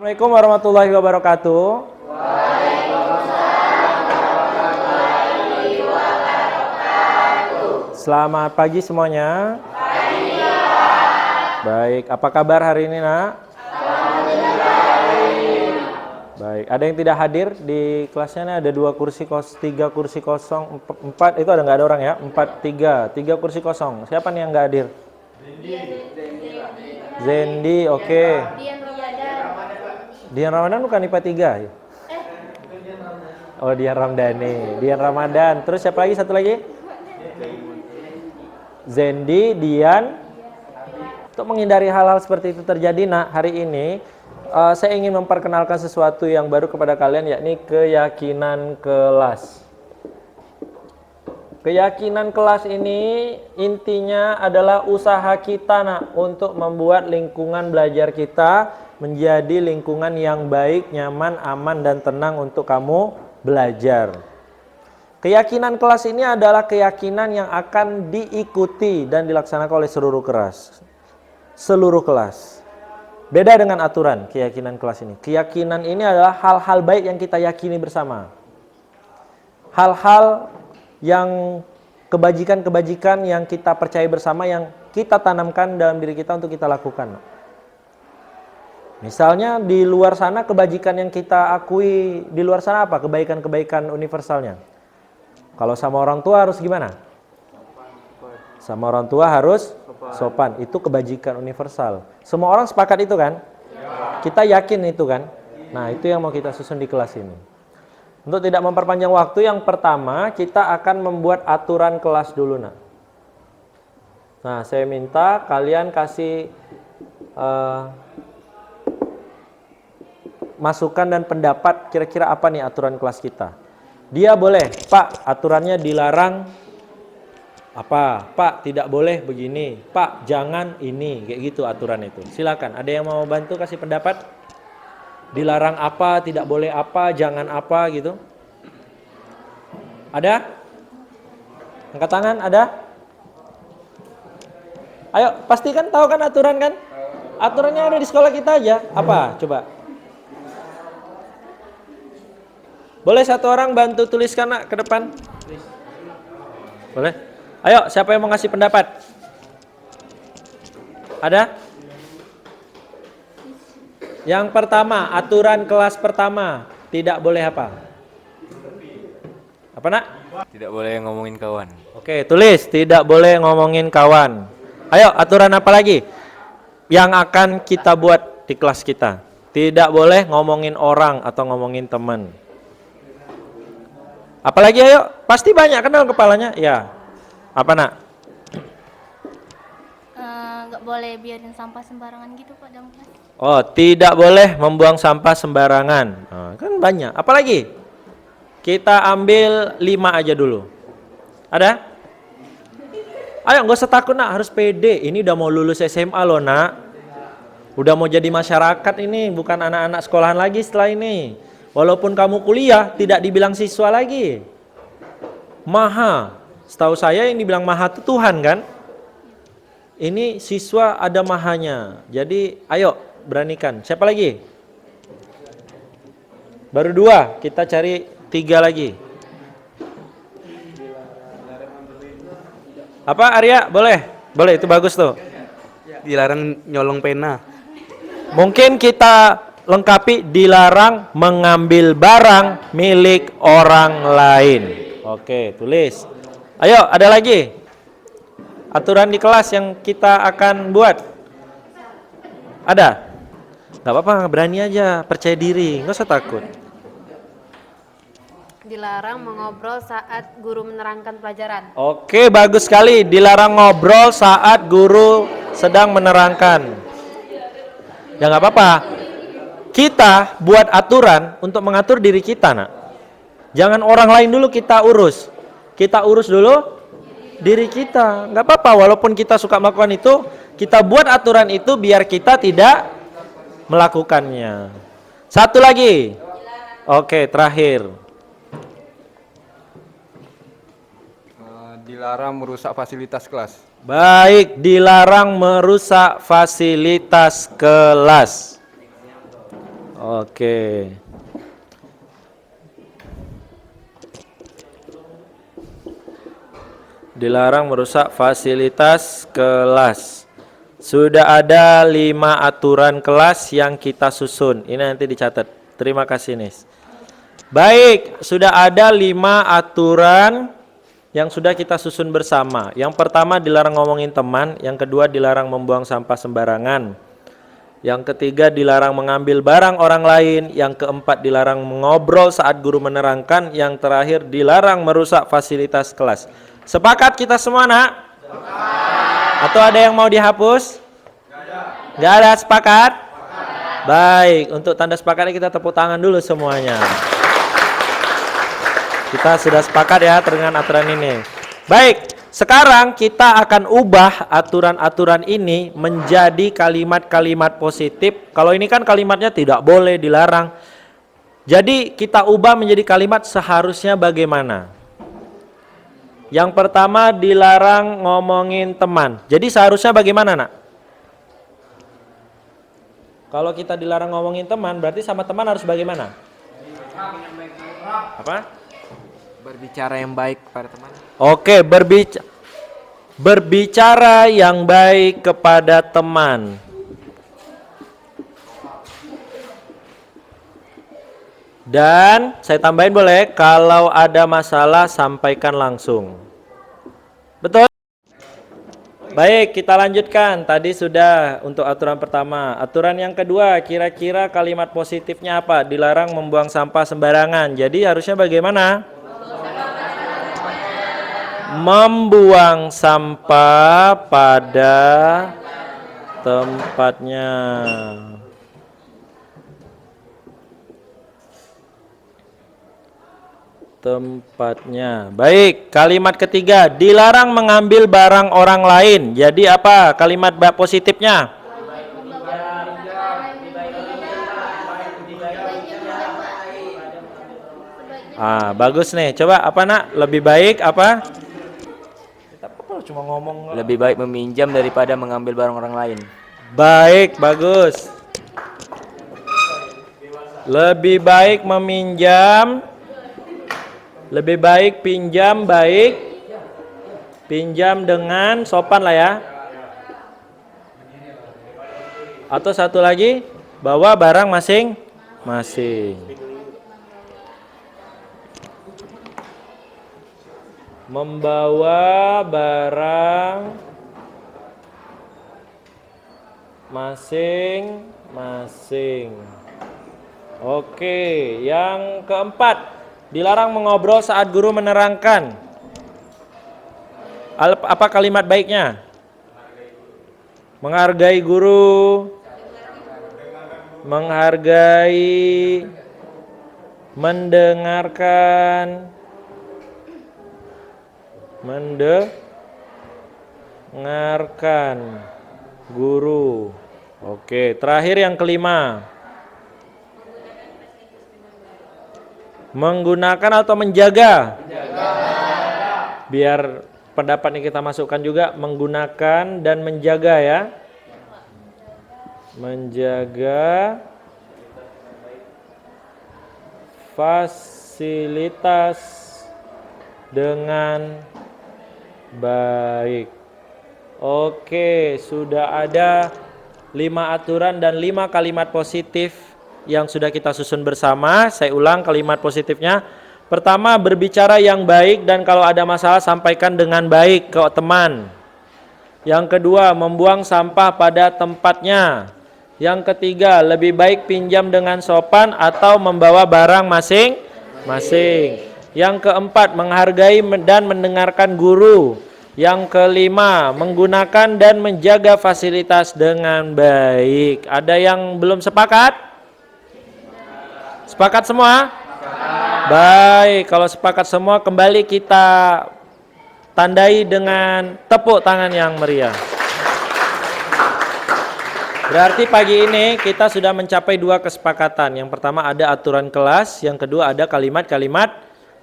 Assalamualaikum warahmatullahi wabarakatuh. Selamat pagi semuanya. Baik, apa kabar hari ini, Nak? Baik, ada yang tidak hadir di kelasnya nih, ada 3 kursi kosong, 4 itu ada nggak ada orang ya? 3 kursi kosong. Siapa nih yang nggak hadir? Zendi, oke. Dian Ramadan bukan IPA 3 ya? Oh, Dian Ramdhani, Dian Ramadan. Terus siapa lagi? Satu lagi? Zendi, Dian. Untuk menghindari hal-hal seperti itu terjadi, Nak, hari ini saya ingin memperkenalkan sesuatu yang baru kepada kalian, yakni keyakinan kelas. Keyakinan kelas ini intinya adalah usaha kita, Nak, untuk membuat lingkungan belajar kita menjadi lingkungan yang baik, nyaman, aman, dan tenang untuk kamu belajar. Keyakinan kelas ini adalah keyakinan yang akan diikuti dan dilaksanakan oleh seluruh kelas. Seluruh kelas. Beda dengan aturan keyakinan kelas ini. Keyakinan ini adalah hal-hal baik yang kita yakini bersama. Hal-hal yang kebajikan-kebajikan yang kita percaya bersama, yang kita tanamkan dalam diri kita untuk kita lakukan. Misalnya di luar sana kebajikan yang kita akui di luar sana apa? Kebaikan-kebaikan universalnya. Kalau sama orang tua harus gimana? Sama orang tua harus sopan. Itu kebajikan universal. Semua orang sepakat itu kan? Kita yakin itu kan? Nah, itu yang mau kita susun di kelas ini. Untuk tidak memperpanjang waktu, yang pertama kita akan membuat aturan kelas dulu, Nak. Nah, saya minta kalian kasih masukan dan pendapat kira-kira apa nih aturan kelas kita. Dia boleh, Pak, aturannya dilarang apa? Pak, tidak boleh begini. Pak, jangan ini. Kayak gitu aturan itu. Silakan. Ada yang mau bantu kasih pendapat? Dilarang apa, tidak boleh apa, jangan apa gitu. Ada? Angkat tangan, ada? Ayo, pasti kan tahu kan aturan kan? Aturannya ada di sekolah kita aja. Apa? Coba. Boleh satu orang bantu tuliskan, Nak, ke depan? Boleh? Ayo, siapa yang mau ngasih pendapat? Ada? Yang pertama, aturan kelas pertama, tidak boleh apa? Apa, Nak? Tidak boleh ngomongin kawan. Oke, tulis, tidak boleh ngomongin kawan. Ayo, aturan apa lagi yang akan kita buat di kelas kita? Tidak boleh ngomongin orang atau ngomongin teman. Apalagi ayo, pasti banyak kenal kepalanya. Ya, apa, Nak? Nggak boleh biarin sampah sembarangan gitu, Pak, dalam kelas. Oh, tidak boleh membuang sampah sembarangan. Nah, kan banyak. Apalagi? Kita ambil 5 aja dulu. Ada? Ayo, nggak usah takut, Nak, harus pede. Ini udah mau lulus SMA loh, Nak. Udah mau jadi masyarakat ini, bukan anak-anak sekolahan lagi setelah ini. Walaupun kamu kuliah, tidak dibilang siswa lagi. Maha. Setahu saya yang dibilang maha itu Tuhan kan? Ini siswa ada mahanya. Jadi ayo beranikan. Siapa lagi? Baru 2, kita cari 3 lagi. Apa, Arya? Boleh? Boleh, itu bagus tuh. Dilarang nyolong pena. Mungkin kita lengkapi dilarang mengambil barang milik orang lain. Oke, tulis. Ayo, ada lagi? Aturan di kelas yang kita akan buat. Ada? Gak apa-apa, berani aja, percaya diri, gak usah takut. Dilarang mengobrol saat guru menerangkan pelajaran. Oke, bagus sekali. Dilarang ngobrol saat guru sedang menerangkan. Ya gak apa-apa. Kita buat aturan untuk mengatur diri kita, Nak. Jangan orang lain dulu kita urus. Kita urus dulu diri kita. Nggak apa-apa, walaupun kita suka melakukan itu, kita buat aturan itu biar kita tidak melakukannya. Satu lagi. Oke, terakhir. Dilarang merusak fasilitas kelas. Baik, dilarang merusak fasilitas kelas. Oke. Dilarang merusak fasilitas kelas. Sudah ada 5 aturan kelas yang kita susun. Ini nanti dicatat. Terima kasih Nis. Baik, sudah ada 5 aturan yang sudah kita susun bersama. Yang pertama dilarang ngomongin teman, yang kedua dilarang membuang sampah sembarangan. Yang ketiga dilarang mengambil barang orang lain, yang keempat dilarang mengobrol saat guru menerangkan, yang terakhir dilarang merusak fasilitas kelas. Sepakat kita semua, Nak? Atau ada yang mau dihapus? Gak ada, sepakat? Baik, untuk tanda sepakatnya kita tepuk tangan dulu semuanya. Kita sudah sepakat ya dengan aturan ini. Baik, sekarang kita akan ubah aturan-aturan ini menjadi kalimat-kalimat positif. Kalau ini kan kalimatnya tidak boleh, dilarang. Jadi kita ubah menjadi kalimat seharusnya bagaimana? Yang pertama dilarang ngomongin teman. Jadi seharusnya bagaimana, Nak? Kalau kita dilarang ngomongin teman, berarti sama teman harus bagaimana? Apa? Berbicara yang baik kepada teman. Oke, berbicara yang baik kepada teman. Dan saya tambahin boleh, kalau ada masalah sampaikan langsung. Betul? Baik, kita lanjutkan. Tadi sudah untuk aturan pertama. Aturan yang kedua, kira-kira kalimat positifnya apa? Dilarang membuang sampah sembarangan. Jadi harusnya bagaimana? Membuang sampah pada tempatnya. Baik, kalimat ketiga, dilarang mengambil barang orang lain. Jadi apa kalimat positifnya? Bagus nih. Coba apa, Nak? Lebih baik apa? Cuma ngomong. Lebih baik meminjam daripada mengambil barang orang lain. Baik, bagus. Lebih baik meminjam. Lebih baik pinjam, baik. Pinjam dengan sopan lah ya. Atau satu lagi, bawa barang masing-masing. Membawa barang masing-masing. Oke, yang keempat, dilarang mengobrol saat guru menerangkan. Apa kalimat baiknya? Menghargai guru, menghargai, mendengarkan, guru. Oke, terakhir yang kelima. Menggunakan atau menjaga? Biar pendapat ini kita masukkan juga, menggunakan dan menjaga ya. Menjaga fasilitas dengan baik. Oke, sudah ada 5 aturan dan 5 kalimat positif yang sudah kita susun bersama. Saya ulang kalimat positifnya. Pertama, berbicara yang baik dan kalau ada masalah sampaikan dengan baik ke teman. Yang kedua, membuang sampah pada tempatnya. Yang ketiga, lebih baik pinjam dengan sopan atau membawa barang masing-masing. Yang keempat, menghargai dan mendengarkan guru. Yang kelima, menggunakan dan menjaga fasilitas dengan baik. Ada yang belum sepakat? Sepakat semua? Baik, kalau sepakat semua kembali kita tandai dengan tepuk tangan yang meriah. Berarti pagi ini kita sudah mencapai 2 kesepakatan. Yang pertama ada aturan kelas, yang kedua ada kalimat-kalimat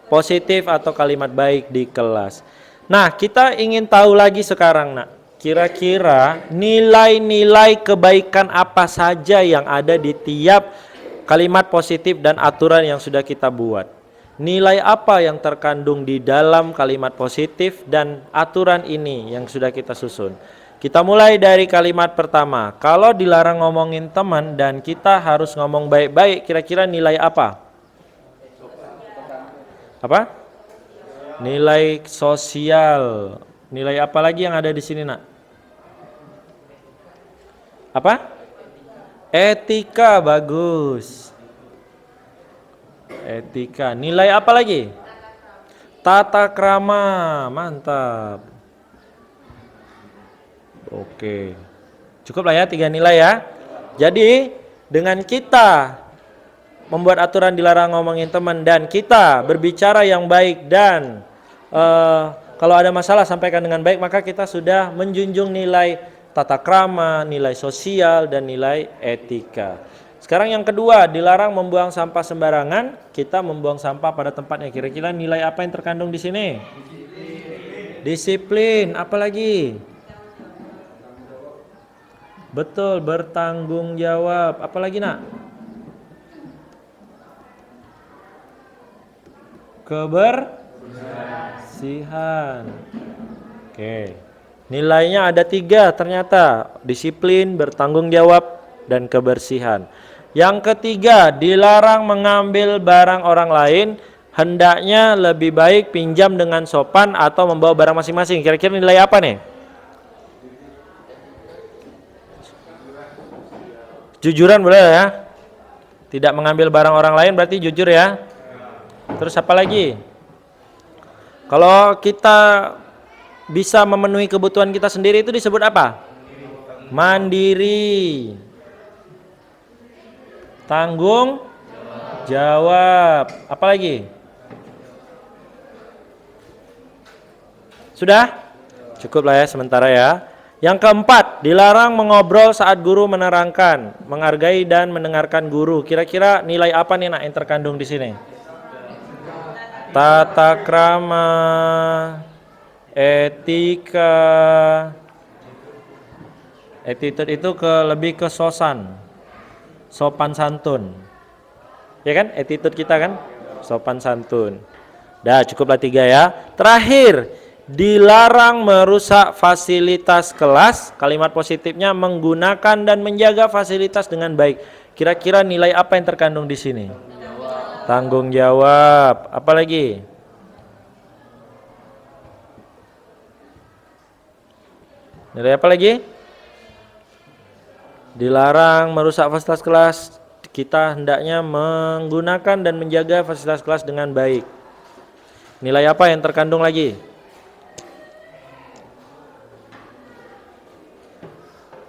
positif atau kalimat baik di kelas. Nah, kita ingin tahu lagi sekarang, Nak. Kira-kira nilai-nilai kebaikan apa saja yang ada di tiap kalimat positif dan aturan yang sudah kita buat. Nilai apa yang terkandung di dalam kalimat positif dan aturan ini yang sudah kita susun. Kita mulai dari kalimat pertama. Kalau dilarang ngomongin teman dan kita harus ngomong baik-baik, kira-kira nilai apa? Apa? Nilai sosial. Nilai apa lagi yang ada di sini, Nak? Apa? Etika, bagus. Etika. Nilai apa lagi? Tata krama, mantap. Oke. Cukup lah ya 3 nilai ya. Jadi dengan kita membuat aturan dilarang ngomongin teman dan kita berbicara yang baik dan kalau ada masalah sampaikan dengan baik, maka kita sudah menjunjung nilai tata krama, nilai sosial dan nilai etika. Sekarang yang kedua, dilarang membuang sampah sembarangan. Kita membuang sampah pada tempatnya. Kira-kira nilai apa yang terkandung di sini? Disiplin. Apalagi? Betul, bertanggung jawab. Apalagi, Nak? Kebersihan. Oke. Nilainya ada 3 ternyata. Disiplin, bertanggung jawab, dan kebersihan. Yang ketiga, dilarang mengambil barang orang lain. Hendaknya lebih baik pinjam dengan sopan atau membawa barang masing-masing. Kira-kira nilai apa nih? Jujuran boleh ya? Tidak mengambil barang orang lain berarti jujur ya. Terus apa lagi? Kalau kita bisa memenuhi kebutuhan kita sendiri itu disebut apa? Mandiri. Tanggung jawab. Apa lagi? Sudah? Cukup lah ya sementara ya. Yang keempat, dilarang mengobrol saat guru menerangkan, menghargai dan mendengarkan guru. Kira-kira nilai apa nih, Nak, yang terkandung di sini? Tata krama, etika. Attitude itu lebih ke sopan santun. Ya kan? Attitude kita kan sopan santun. Dah, cukuplah 3 ya. Terakhir, dilarang merusak fasilitas kelas. Kalimat positifnya menggunakan dan menjaga fasilitas dengan baik. Kira-kira nilai apa yang terkandung di sini? Tanggung jawab. Apa lagi? Nilai apa lagi? Dilarang merusak fasilitas kelas. Kita hendaknya menggunakan dan menjaga fasilitas kelas dengan baik. Nilai apa yang terkandung lagi?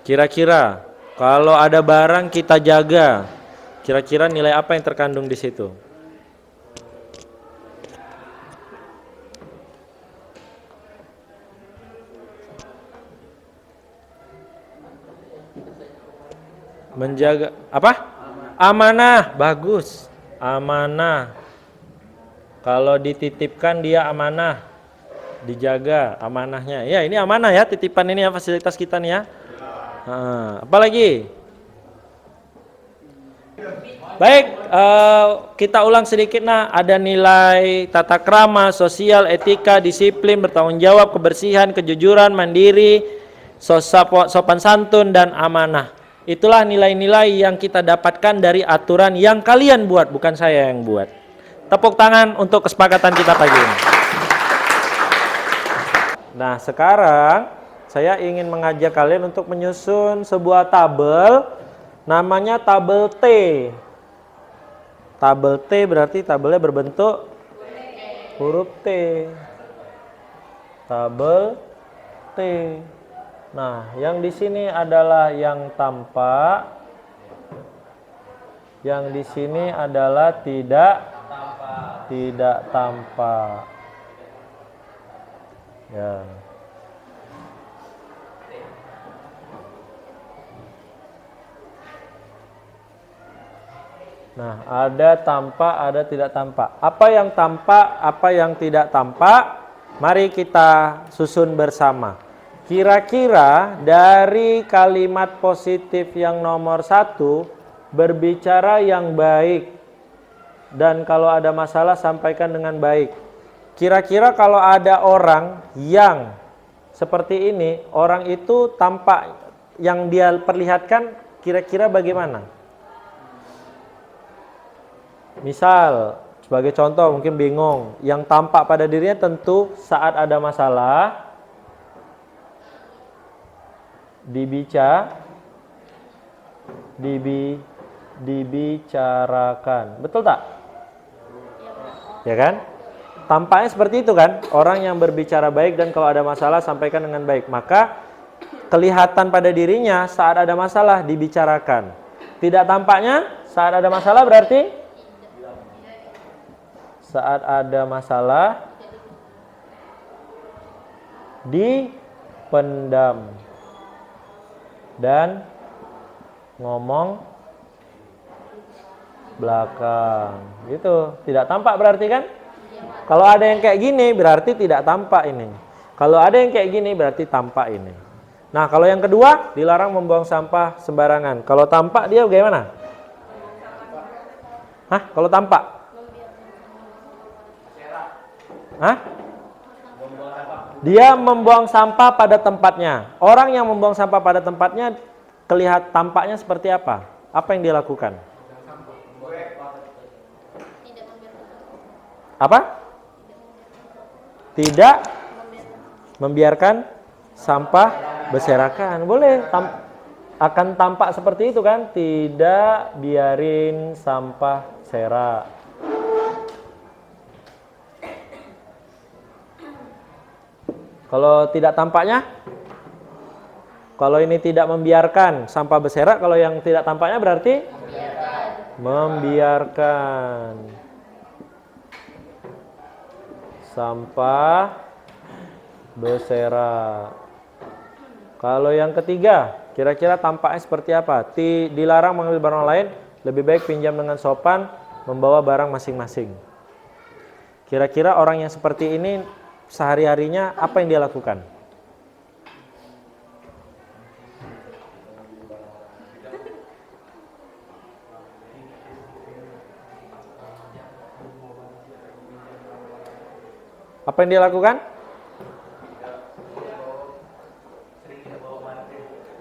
Kira-kira kalau ada barang kita jaga, kira-kira nilai apa yang terkandung di situ? Menjaga apa? Amanah, bagus. Amanah. Kalau dititipkan dia amanah, dijaga amanahnya. Ya, ini amanah ya, titipan ini ya, fasilitas kita nih ya. Apalagi? Baik, kita ulang sedikit. Nah, ada nilai tata krama, sosial, etika, disiplin, bertanggung jawab, kebersihan, kejujuran, mandiri, sopan santun, dan amanah. Itulah nilai-nilai yang kita dapatkan dari aturan yang kalian buat, bukan saya yang buat. Tepuk tangan untuk kesepakatan kita pagi ini. Nah, sekarang saya ingin mengajak kalian untuk menyusun sebuah tabel, namanya tabel T. Tabel T berarti tabelnya berbentuk huruf T. Tabel T. Nah, yang di sini adalah yang tampak, yang di sini adalah tidak tampak. Ya. Nah, ada tampak, ada tidak tampak. Apa yang tampak, apa yang tidak tampak? Mari kita susun bersama. Kira-kira dari kalimat positif yang nomor 1, berbicara yang baik, dan kalau ada masalah sampaikan dengan baik. Kira-kira kalau ada orang yang seperti ini, orang itu tampak yang dia perlihatkan kira-kira bagaimana? Misal, sebagai contoh mungkin bingung, yang tampak pada dirinya tentu saat ada masalah dibicarakan. Betul tak? Ya kan? Tampaknya seperti itu kan? Orang yang berbicara baik dan kalau ada masalah sampaikan dengan baik. Maka kelihatan pada dirinya saat ada masalah dibicarakan. Tidak tampaknya saat ada masalah berarti saat ada masalah dipendam dan ngomong belakang. Gitu. Tidak tampak berarti kan? Kalau ada yang kayak gini berarti tidak tampak ini. Kalau ada yang kayak gini berarti tampak ini. Nah, kalau yang kedua dilarang membuang sampah sembarangan. Kalau tampak dia bagaimana? Hah? Kalau tampak? Hah? Dia membuang sampah pada tempatnya. Orang yang membuang sampah pada tempatnya kelihatan tampaknya seperti apa? Apa yang dia lakukan? Apa? Tidak membiarkan sampah berserakan. Boleh akan tampak seperti itu kan? Tidak biarin sampah serak. Kalau tidak tampaknya? Kalau ini tidak membiarkan sampah berserak, kalau yang tidak tampaknya berarti membiarkan sampah berserak. Kalau yang ketiga, kira-kira tampaknya seperti apa? Dilarang mengambil barang lain, lebih baik pinjam dengan sopan, membawa barang masing-masing. Kira-kira orang yang seperti ini sehari-harinya apa yang dia lakukan? Apa yang dia lakukan?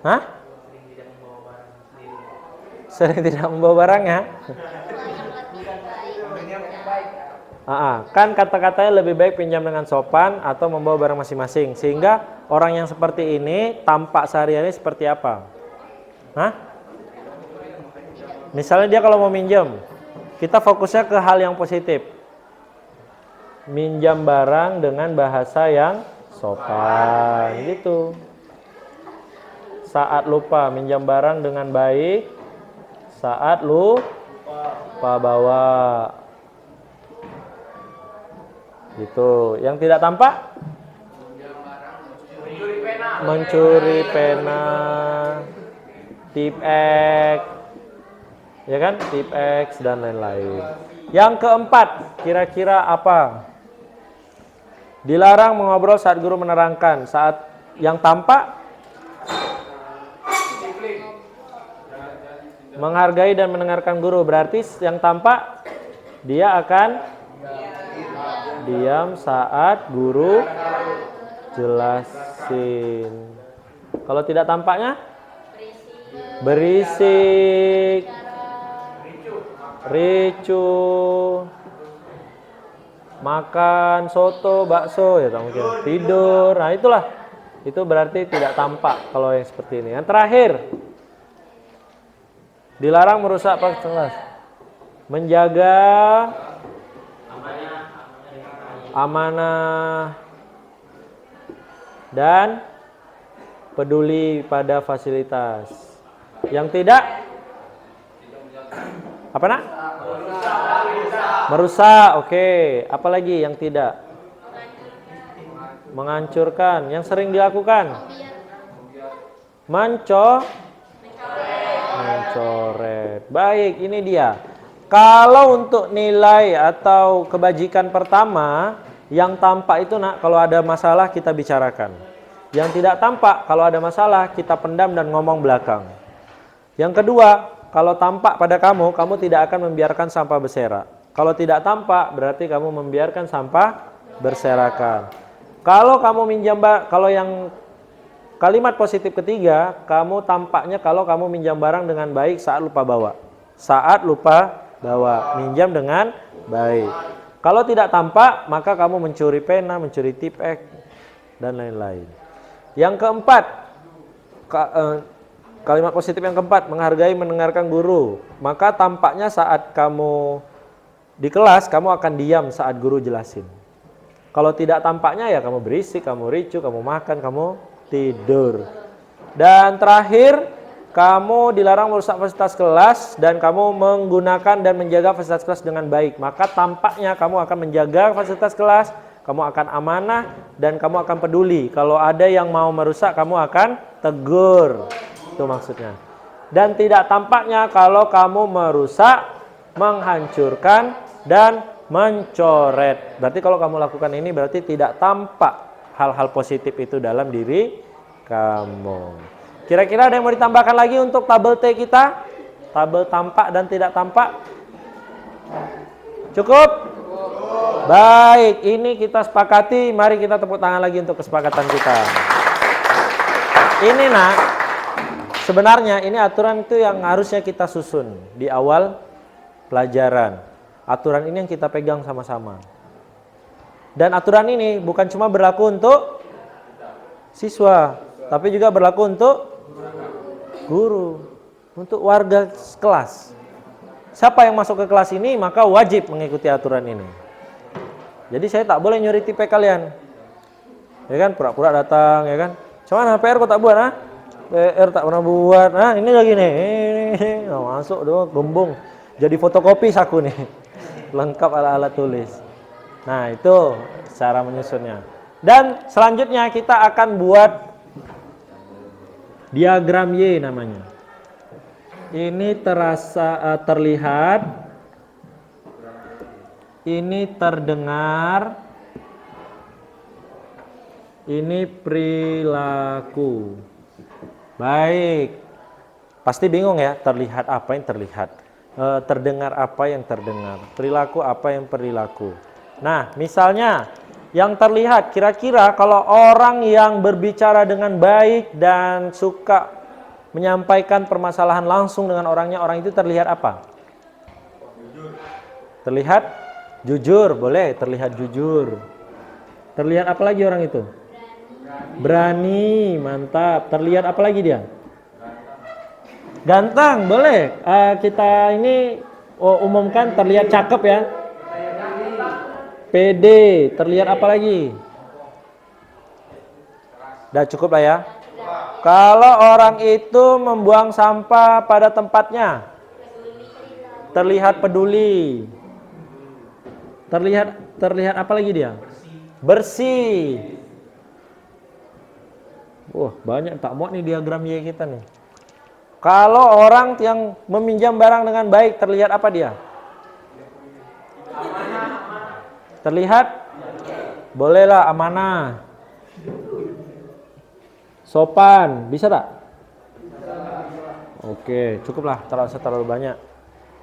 Hah? Sering tidak membawa barangnya? Kan kata-katanya lebih baik pinjam dengan sopan atau membawa barang masing-masing. Sehingga orang yang seperti ini tampak sehari-hari seperti apa? Hah? Misalnya dia kalau mau minjem, kita fokusnya ke hal yang positif. Minjam barang dengan bahasa yang sopan, gitu. Saat lupa, minjam barang dengan baik. Saat lupa bawa. Gitu. Yang tidak tampak? Mencuri pena. Tip X. Ya kan? Tip X dan lain-lain. Yang keempat, kira-kira apa? Dilarang mengobrol saat guru menerangkan. Saat yang tampak menghargai dan mendengarkan guru. Berarti yang tampak dia akan diam saat guru jelasin. Kalau tidak tampaknya berisik, ricuh, makan soto, bakso, ya tak mungkin tidur. Nah itulah, itu berarti tidak tampak kalau yang seperti ini. Yang terakhir, dilarang merusak fasilitas, menjaga amanah dan peduli pada fasilitas. Yang tidak, apa nak? Merusak, oke. Apalagi yang tidak? Menghancurkan. Yang sering dilakukan? Mencoret. Baik, ini dia. Kalau untuk nilai atau kebajikan pertama, yang tampak itu nak, kalau ada masalah kita bicarakan. Yang tidak tampak, kalau ada masalah kita pendam dan ngomong belakang. Yang kedua, kalau tampak pada kamu, kamu tidak akan membiarkan sampah berserakan. Kalau tidak tampak, berarti kamu membiarkan sampah berserakan. Kalau kamu kalau yang kalimat positif ketiga, kamu tampaknya kalau kamu minjam barang dengan baik saat lupa bawa. Saat lupa bawa, minjam dengan baik. Kalau tidak tampak, maka kamu mencuri pena, mencuri tipek, dan lain-lain. Yang keempat, kalimat positif yang keempat, menghargai, mendengarkan guru. Maka tampaknya saat kamu di kelas, kamu akan diam saat guru jelasin. Kalau tidak tampaknya ya kamu berisik, kamu ricu, kamu makan, kamu tidur. Dan terakhir, kamu dilarang merusak fasilitas kelas dan kamu menggunakan dan menjaga fasilitas kelas dengan baik. Maka tampaknya kamu akan menjaga fasilitas kelas, kamu akan amanah, dan kamu akan peduli. Kalau ada yang mau merusak, kamu akan tegur. Itu maksudnya. Dan tidak tampaknya kalau kamu merusak, menghancurkan, dan mencoret. Berarti kalau kamu lakukan ini berarti tidak tampak hal-hal positif itu dalam diri kamu. Kira-kira ada yang mau ditambahkan lagi untuk tabel T kita? Tabel tampak dan tidak tampak? Cukup? Baik, ini kita sepakati. Mari kita tepuk tangan lagi untuk kesepakatan kita. Ini nak, sebenarnya ini aturan itu yang harusnya kita susun di awal pelajaran. Aturan ini yang kita pegang sama-sama. Dan aturan ini bukan cuma berlaku untuk siswa, tapi juga berlaku untuk guru, untuk warga kelas. Siapa yang masuk ke kelas ini maka wajib mengikuti aturan ini. Jadi saya tak boleh nyuri tipe kalian. Ya kan, pura-pura datang, ya kan. Cuman PR kok tak buat, ah? PR tak pernah buat. Nah, ini lagi nih. Ini masuk doang gembung. Jadi fotokopi saku nih. Lengkap alat-alat tulis. Nah, itu cara menyusunnya. Dan selanjutnya kita akan buat diagram Y namanya. Ini terlihat, ini terdengar, ini perilaku. Baik. Pasti bingung ya, terlihat apa yang terlihat, terdengar apa yang terdengar, perilaku apa yang perilaku. Nah, misalnya yang terlihat, kira-kira kalau orang yang berbicara dengan baik dan suka menyampaikan permasalahan langsung dengan orangnya, orang itu terlihat apa? Terlihat jujur, boleh terlihat jujur. Terlihat apa lagi orang itu? Berani, mantap. Terlihat apa lagi dia? Ganteng, boleh. Kita ini umumkan terlihat cakep ya. Pede, terlihat apa lagi? Udah cukup lah ya. Kalau orang itu membuang sampah pada tempatnya, terlihat peduli. Terlihat apa lagi dia? Bersih. Wah, banyak tak muat nih diagram Y kita nih. Kalau orang yang meminjam barang dengan baik, terlihat apa dia? Terlihat? Bolehlah amanah. Sopan, bisa tak? Oke, cukuplah, terlalu banyak.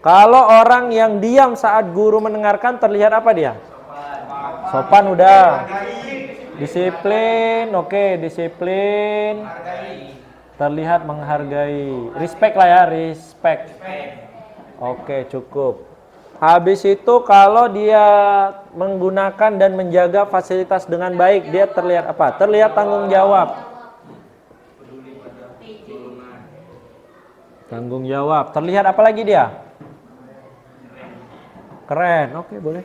Kalau orang yang diam saat guru mendengarkan, terlihat apa dia? Sopan udah. Disiplin, oke, disiplin. Terlihat menghargai. Respect lah ya, respect. Oke, cukup. Habis itu kalau dia menggunakan dan menjaga fasilitas dengan baik, dia terlihat apa? Terlihat tanggung jawab. Tanggung jawab. Terlihat apa lagi dia? Keren. Oke, boleh.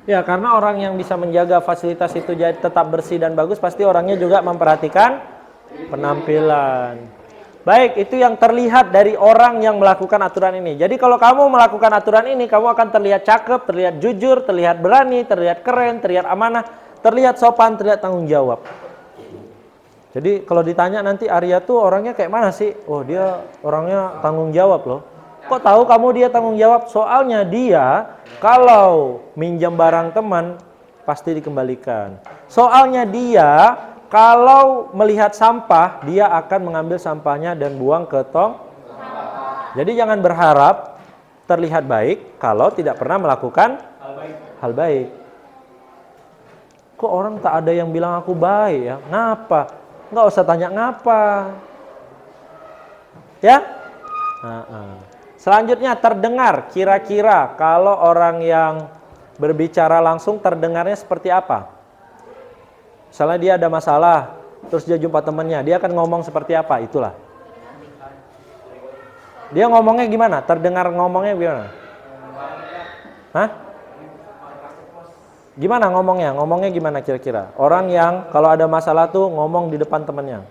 Ya, karena orang yang bisa menjaga fasilitas itu jadi tetap bersih dan bagus, pasti orangnya juga memperhatikan penampilan. Baik, itu yang terlihat dari orang yang melakukan aturan ini. Jadi kalau kamu melakukan aturan ini, kamu akan terlihat cakep, terlihat jujur, terlihat berani, terlihat keren, terlihat amanah, terlihat sopan, terlihat tanggung jawab. Jadi kalau ditanya nanti Arya tuh orangnya kayak mana sih? Oh, dia orangnya tanggung jawab loh. Kok tahu kamu dia tanggung jawab? Soalnya dia kalau minjam barang teman pasti dikembalikan. Soalnya dia kalau melihat sampah, dia akan mengambil sampahnya dan buang ke tong. Jadi jangan berharap terlihat baik kalau tidak pernah melakukan hal baik. Kok orang tak ada yang bilang aku baik ya? Ngapa? Nggak usah tanya ngapa. Ya? Selanjutnya terdengar. Kira-kira kalau orang yang berbicara langsung terdengarnya seperti apa? Misalnya dia ada masalah, terus dia jumpa temannya, dia akan ngomong seperti apa? Itulah. Dia ngomongnya gimana? Terdengar ngomongnya gimana? Hah? Gimana ngomongnya? Ngomongnya gimana kira-kira? Orang yang kalau ada masalah tuh ngomong di depan temannya.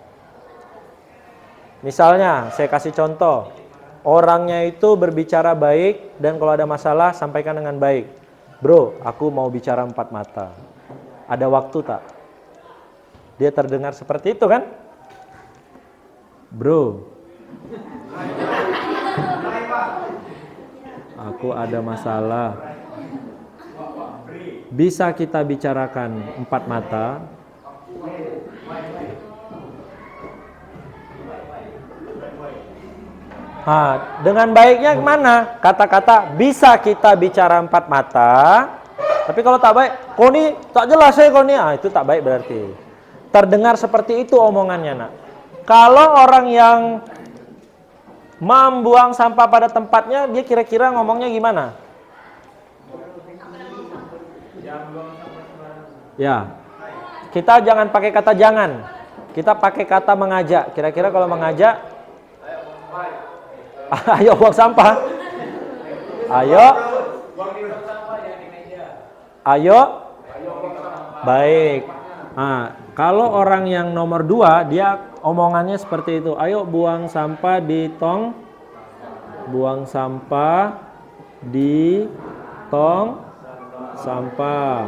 Misalnya, saya kasih contoh. Orangnya itu berbicara baik dan kalau ada masalah sampaikan dengan baik. Bro, aku mau bicara 4 mata. Ada waktu tak? Dia terdengar seperti itu kan? Bro, aku ada masalah. Bisa kita bicarakan 4 mata? Nah, dengan baiknya mana? Kata-kata bisa kita bicara 4 mata. Tapi kalau tak baik, kau ni tak jelas ya kau ni. Itu tak baik berarti. Terdengar seperti itu omongannya, nak. Kalau orang yang membuang sampah pada tempatnya, dia kira-kira ngomongnya gimana? Ya, kita jangan pakai kata jangan. Kita pakai kata mengajak. Kira-kira kalau mengajak, ayo buang sampah. Ayo. Baik. Nah, kalau orang yang nomor 2, dia omongannya seperti itu. Ayo buang sampah di tong. Buang sampah di tong sampah.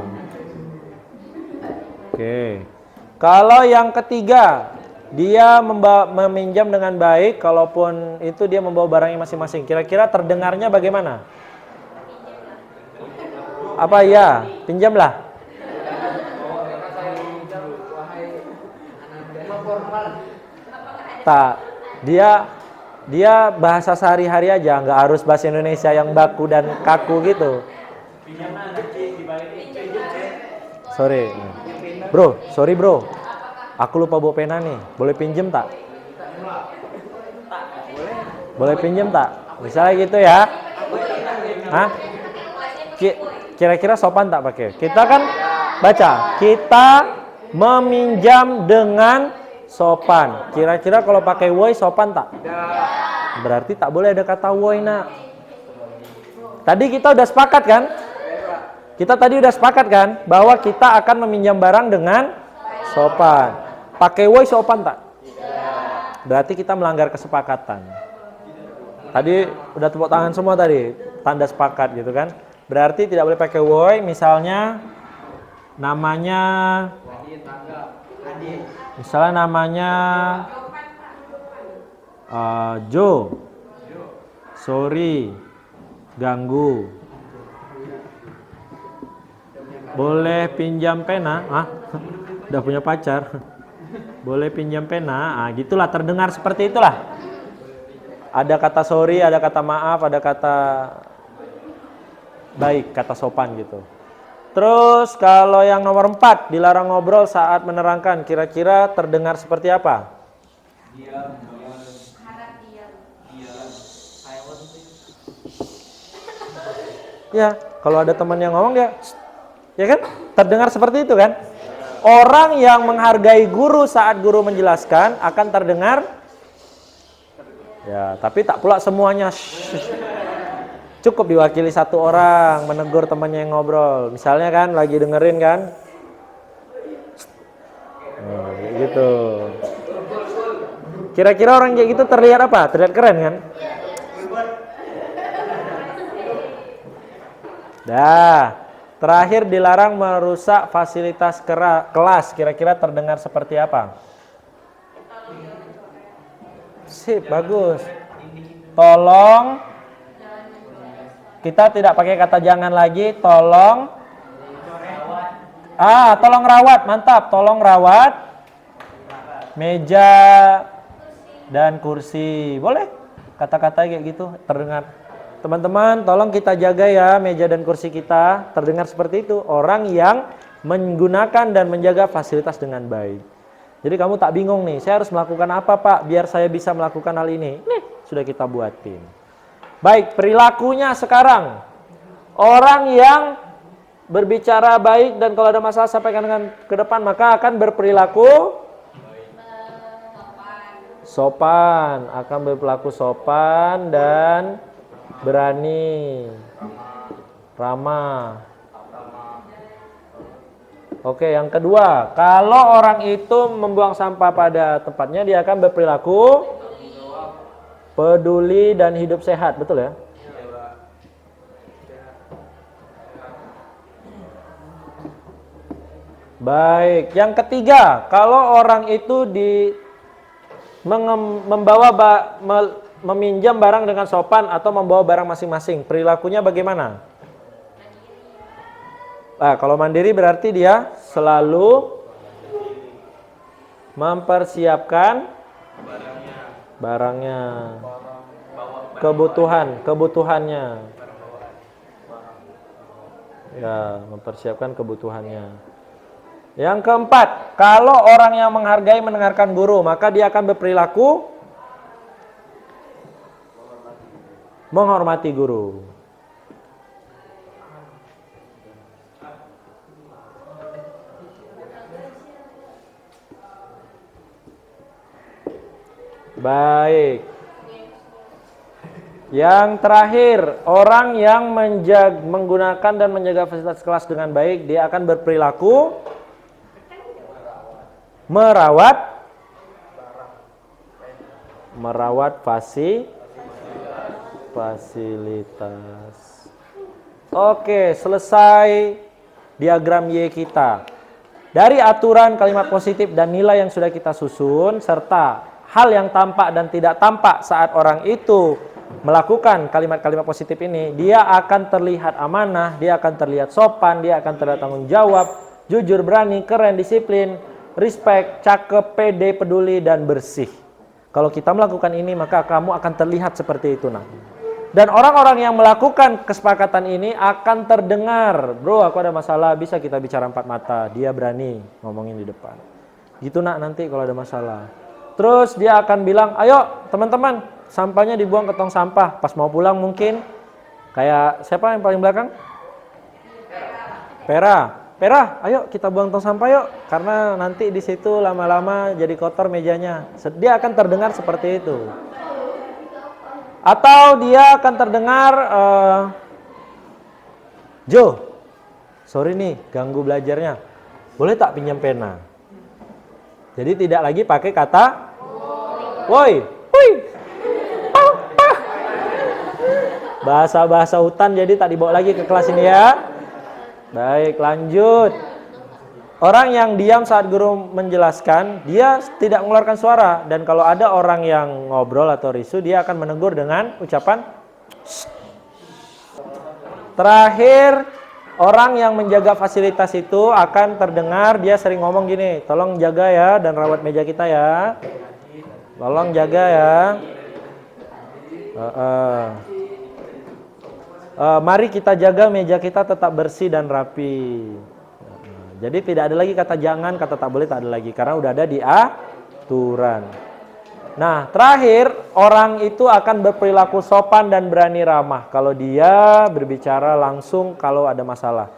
Oke. Kalau yang ketiga, dia meminjam dengan baik, kalaupun itu dia membawa barangnya masing-masing. Kira-kira terdengarnya bagaimana? Apa ya? Pinjamlah. Tak. Dia bahasa sehari-hari aja, nggak harus bahasa Indonesia yang baku dan kaku gitu. Sorry. Sorry bro. Aku lupa bawa pena nih. Boleh pinjem tak? Boleh pinjem tak? Misalnya gitu ya. Hah? Kira-kira sopan tak pakai? Kita kan baca. Kita meminjam dengan sopan. Kira-kira kalau pakai woi sopan tak? Berarti tak boleh ada kata woi, nak. Tadi kita udah sepakat kan? Kita tadi udah sepakat kan bahwa kita akan meminjam barang dengan sopan. Pakai woi sopan tak? Berarti kita melanggar kesepakatan. Tadi udah tepuk tangan semua tadi, tanda sepakat gitu kan? Berarti tidak boleh pakai woi. Misalnya namanya Jo. Sorry, ganggu. Boleh pinjam pena? Udah punya pacar. Boleh pinjam pena? Gitulah, terdengar seperti itulah. Ada kata sorry, ada kata maaf, ada kata baik, kata sopan gitu. Terus kalau yang nomor 4, dilarang ngobrol saat menerangkan. Kira-kira terdengar seperti apa? Ya, kalau ada teman yang ngomong dia, ya kan? Terdengar seperti itu kan? Orang yang menghargai guru saat guru menjelaskan akan terdengar. Ya, tapi tak pula semuanya. Cukup diwakili satu orang menegur temannya yang ngobrol. Misalnya kan lagi dengerin kan? Gitu. Kira-kira orang kayak gitu terlihat apa? Terlihat keren kan? Terakhir dilarang merusak fasilitas kelas. Kira-kira terdengar seperti apa? Sip, bagus. Tolong, kita tidak pakai kata jangan lagi. Tolong. Tolong rawat, mantap. Tolong rawat Meja dan kursi. Boleh? Kata-kata kayak gitu terdengar. Teman-teman, tolong kita jaga ya meja dan kursi kita. Terdengar seperti itu. Orang yang menggunakan dan menjaga fasilitas dengan baik. Jadi kamu tak bingung nih, saya harus melakukan apa Pak biar saya bisa melakukan hal ini? Nih, sudah kita buatin. Baik, perilakunya sekarang. Orang yang berbicara baik dan kalau ada masalah sampaikan dengan ke depan maka akan berperilaku sopan, akan berperilaku sopan dan berani, ramah. Oke, yang kedua, kalau orang itu membuang sampah pada tempatnya dia akan berperilaku peduli dan hidup sehat, betul ya? Baik, yang ketiga, kalau orang itu meminjam barang dengan sopan atau membawa barang masing-masing, perilakunya bagaimana? Nah, kalau mandiri berarti dia selalu mempersiapkan barangnya, kebutuhannya. Ya, mempersiapkan kebutuhannya. Yang keempat, kalau orang yang menghargai mendengarkan guru, maka dia akan berperilaku menghormati guru. Baik. Yang terakhir, orang yang menggunakan dan menjaga fasilitas kelas dengan baik, dia akan berperilaku merawat fasilitas. Oke, selesai diagram Y kita. Dari aturan kalimat positif dan nilai yang sudah kita susun serta hal yang tampak dan tidak tampak saat orang itu melakukan kalimat-kalimat positif ini, dia akan terlihat amanah, dia akan terlihat sopan, dia akan terlihat tanggung jawab, jujur, berani, keren, disiplin, respect, cakep, pede, peduli, dan bersih. Kalau kita melakukan ini, maka kamu akan terlihat seperti itu, nak. Dan orang-orang yang melakukan kesepakatan ini akan terdengar. Bro, aku ada masalah, bisa kita bicara empat mata. Dia berani ngomongin di depan. Gitu, nak, nanti kalau ada masalah. Terus dia akan bilang, ayo teman-teman, sampahnya dibuang ke tong sampah. Pas mau pulang mungkin, kayak siapa yang paling belakang? Pera, ayo kita buang tong sampah yuk, karena nanti di situ lama-lama jadi kotor mejanya. Dia akan terdengar seperti itu. Atau dia akan terdengar, Jo, sorry nih ganggu belajarnya, boleh tak pinjam pena? Jadi tidak lagi pakai kata, woi, bahasa-bahasa hutan jadi tak dibawa lagi ke kelas ini ya. Baik, lanjut. Orang yang diam saat guru menjelaskan, dia tidak mengeluarkan suara. Dan kalau ada orang yang ngobrol atau risu, dia akan menegur dengan ucapan shh. Terakhir, orang yang menjaga fasilitas itu akan terdengar, dia sering ngomong gini, tolong jaga ya dan rawat meja kita ya. Tolong jaga ya. Mari kita jaga meja kita tetap bersih dan rapi. Jadi tidak ada lagi kata jangan, kata tak boleh, tak ada lagi. Karena udah ada di aturan. Nah, terakhir, orang itu akan berperilaku sopan dan berani ramah. Kalau dia berbicara langsung kalau ada masalah.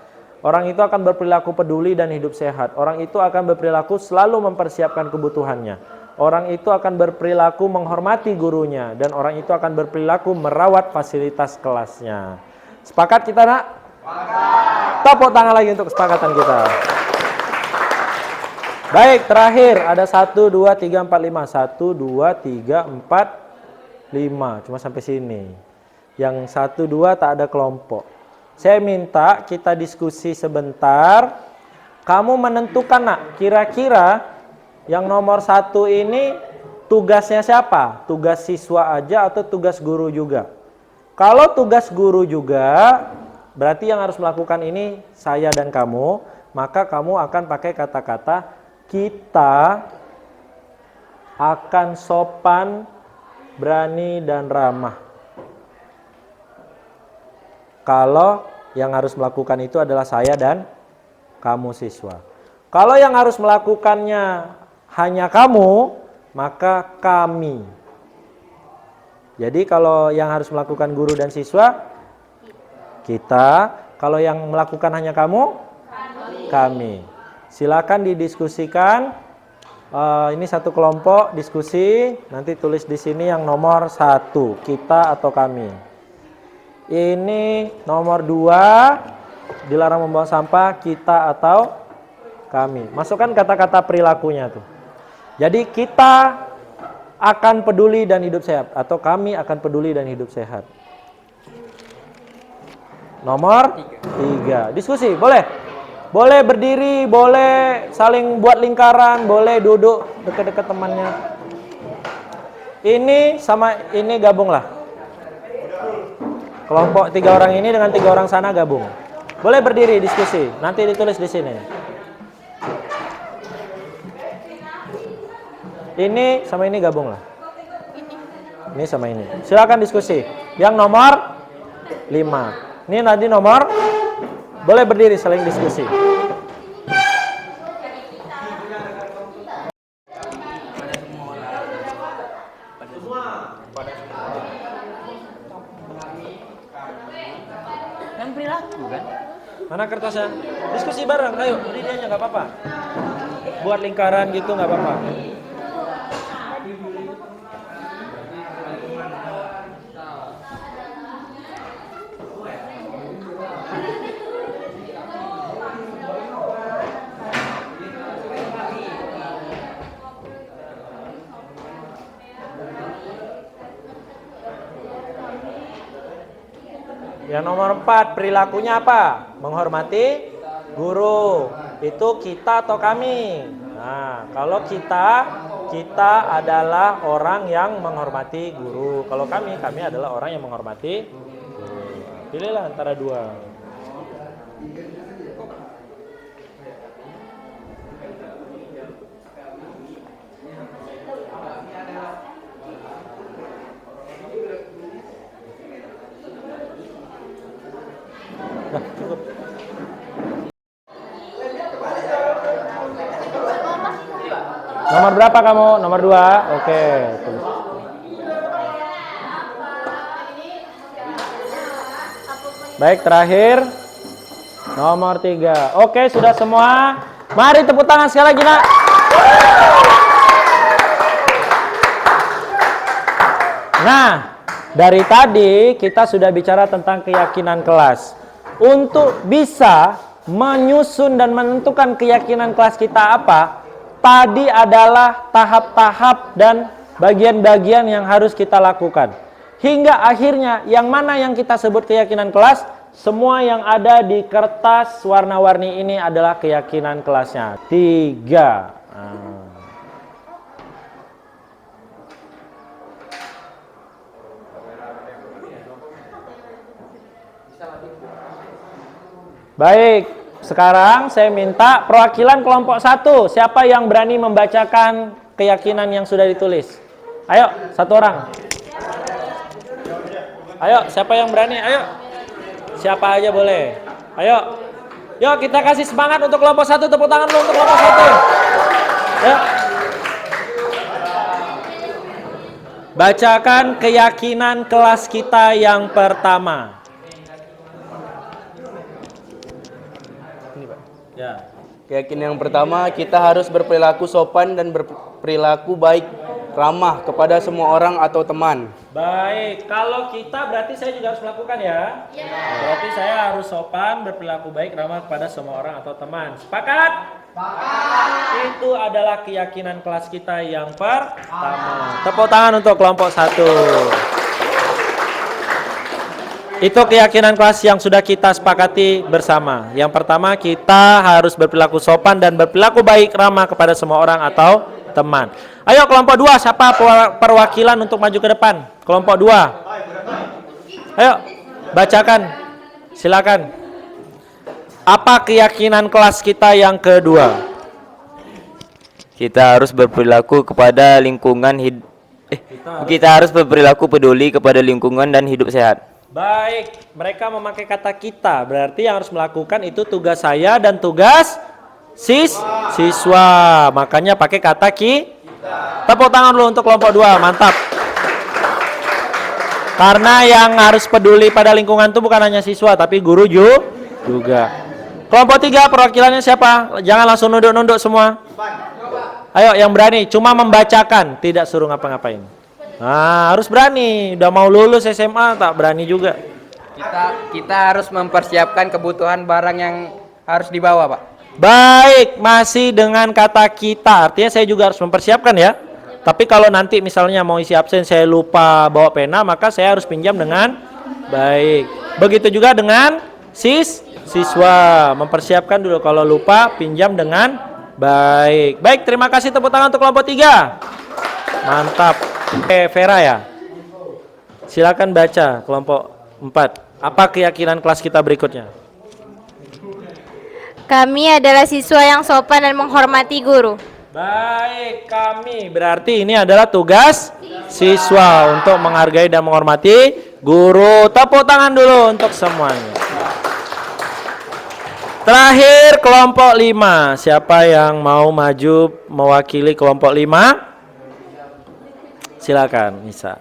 Orang itu akan berperilaku peduli dan hidup sehat. Orang itu akan berperilaku selalu mempersiapkan kebutuhannya. Orang itu akan berperilaku menghormati gurunya. Dan orang itu akan berperilaku merawat fasilitas kelasnya. Sepakat kita, nak? Sepakat. Tepuk tangan lagi untuk kesepakatan kita. Baik, terakhir ada 1, 2, 3, 4, 5. 1, 2, 3, 4, 5. Cuma sampai sini. Yang 1, 2 tak ada kelompok. Saya minta kita diskusi sebentar. Kamu menentukan, nak, kira-kira yang nomor 1 ini tugasnya siapa? Tugas siswa aja atau tugas guru juga? Kalau tugas guru juga, berarti yang harus melakukan ini saya dan kamu. Maka kamu akan pakai kata-kata kita akan sopan, berani, dan ramah. Kalau yang harus melakukan itu adalah saya dan kamu siswa. Kalau yang harus melakukannya hanya kamu, maka kami. Jadi kalau yang harus melakukan guru dan siswa, kita. Kalau yang melakukan hanya kamu, kami. Silakan didiskusikan. Ini satu kelompok diskusi. Nanti tulis di sini yang nomor 1, kita atau kami. Ini nomor 2, dilarang membuang sampah, kita atau kami. Masukkan kata-kata perilakunya tuh. Jadi kita akan peduli dan hidup sehat, atau kami akan peduli dan hidup sehat. Nomor 3. Diskusi, boleh? Boleh berdiri, boleh saling buat lingkaran, boleh duduk dekat-dekat temannya. Ini sama ini gabunglah. Kelompok 3 orang ini dengan 3 orang sana gabung. Boleh berdiri diskusi, nanti ditulis di sini. Ini sama ini gabunglah. Ini sama ini. Silakan diskusi. Yang nomor 5. Ini tadi nomor, boleh berdiri saling diskusi. Kan perilaku kan? Mana kertasnya? Diskusi bareng, ayo berdiri aja nggak apa-apa. Buat lingkaran gitu nggak apa-apa. Yang nomor 4, perilakunya apa? Menghormati guru. Itu kita atau kami? Nah, kalau kita adalah orang yang menghormati guru. Kalau kami adalah orang yang menghormati guru. Pilihlah antara 2. Nah, cukup. Nomor berapa kamu? Nomor 2. Oke, tulis. Baik, terakhir nomor 3. Oke, sudah semua. Mari tepuk tangan sekali lagi, Nak. Nah, dari tadi kita sudah bicara tentang keyakinan kelas. Untuk bisa menyusun dan menentukan keyakinan kelas kita apa, tadi adalah tahap-tahap dan bagian-bagian yang harus kita lakukan. Hingga akhirnya yang mana yang kita sebut keyakinan kelas, semua yang ada di kertas warna-warni ini adalah keyakinan kelasnya. 3. Baik, sekarang saya minta perwakilan kelompok 1. Siapa yang berani membacakan keyakinan yang sudah ditulis? Ayo, 1 orang. Ayo, siapa yang berani? Ayo. Siapa aja boleh. Ayo. Yuk, kita kasih semangat untuk kelompok 1. Tepuk tangan dulu untuk kelompok 1. Yuk. Bacakan keyakinan kelas kita yang pertama. Ya. Keyakinan yang pertama, kita harus berperilaku sopan dan berperilaku baik, ramah kepada semua orang atau teman. Baik, kalau kita berarti saya juga harus melakukan ya? Ya. Berarti saya harus sopan, berperilaku baik, ramah kepada semua orang atau teman. Sepakat? Sepakat. Itu adalah keyakinan kelas kita yang pertama. Tepuk tangan untuk kelompok 1. Itu keyakinan kelas yang sudah kita sepakati bersama. Yang pertama, kita harus berperilaku sopan dan berperilaku baik, ramah kepada semua orang atau teman. Ayo kelompok 2, siapa perwakilan untuk maju ke depan? Kelompok 2. Ayo, bacakan. Silakan. Apa keyakinan kelas kita yang kedua? Kita harus berperilaku kepada lingkungan kita harus berperilaku peduli kepada lingkungan dan hidup sehat. Baik, mereka memakai kata kita, berarti yang harus melakukan itu tugas saya dan tugas siswa. Makanya pakai kata kita. Tepuk tangan dulu untuk kelompok 2, mantap. Karena yang harus peduli pada lingkungan itu bukan hanya siswa, tapi guru juga. Kelompok 3 perwakilannya siapa? Jangan langsung nunduk-nunduk semua. Ayo yang berani, cuma membacakan, tidak suruh ngapa-ngapain. Nah, harus berani. Udah mau lulus SMA tak berani juga. Kita harus mempersiapkan kebutuhan barang yang harus dibawa, Pak. Baik, masih dengan kata kita. Artinya saya juga harus mempersiapkan ya. Tapi kalau nanti misalnya mau isi absen saya lupa bawa pena, maka saya harus pinjam dengan baik. Begitu juga dengan siswa. Mempersiapkan dulu, kalau lupa pinjam dengan baik. Baik, terima kasih, tepuk tangan untuk kelompok 3. Mantap. Vera ya. Silakan baca kelompok 4. Apa keyakinan kelas kita berikutnya? Kami adalah siswa yang sopan dan menghormati guru. Baik, kami berarti ini adalah tugas siswa untuk menghargai dan menghormati guru. Tepuk tangan dulu untuk semuanya. Terakhir kelompok 5. Siapa yang mau maju mewakili kelompok 5? Silakan, Nisa.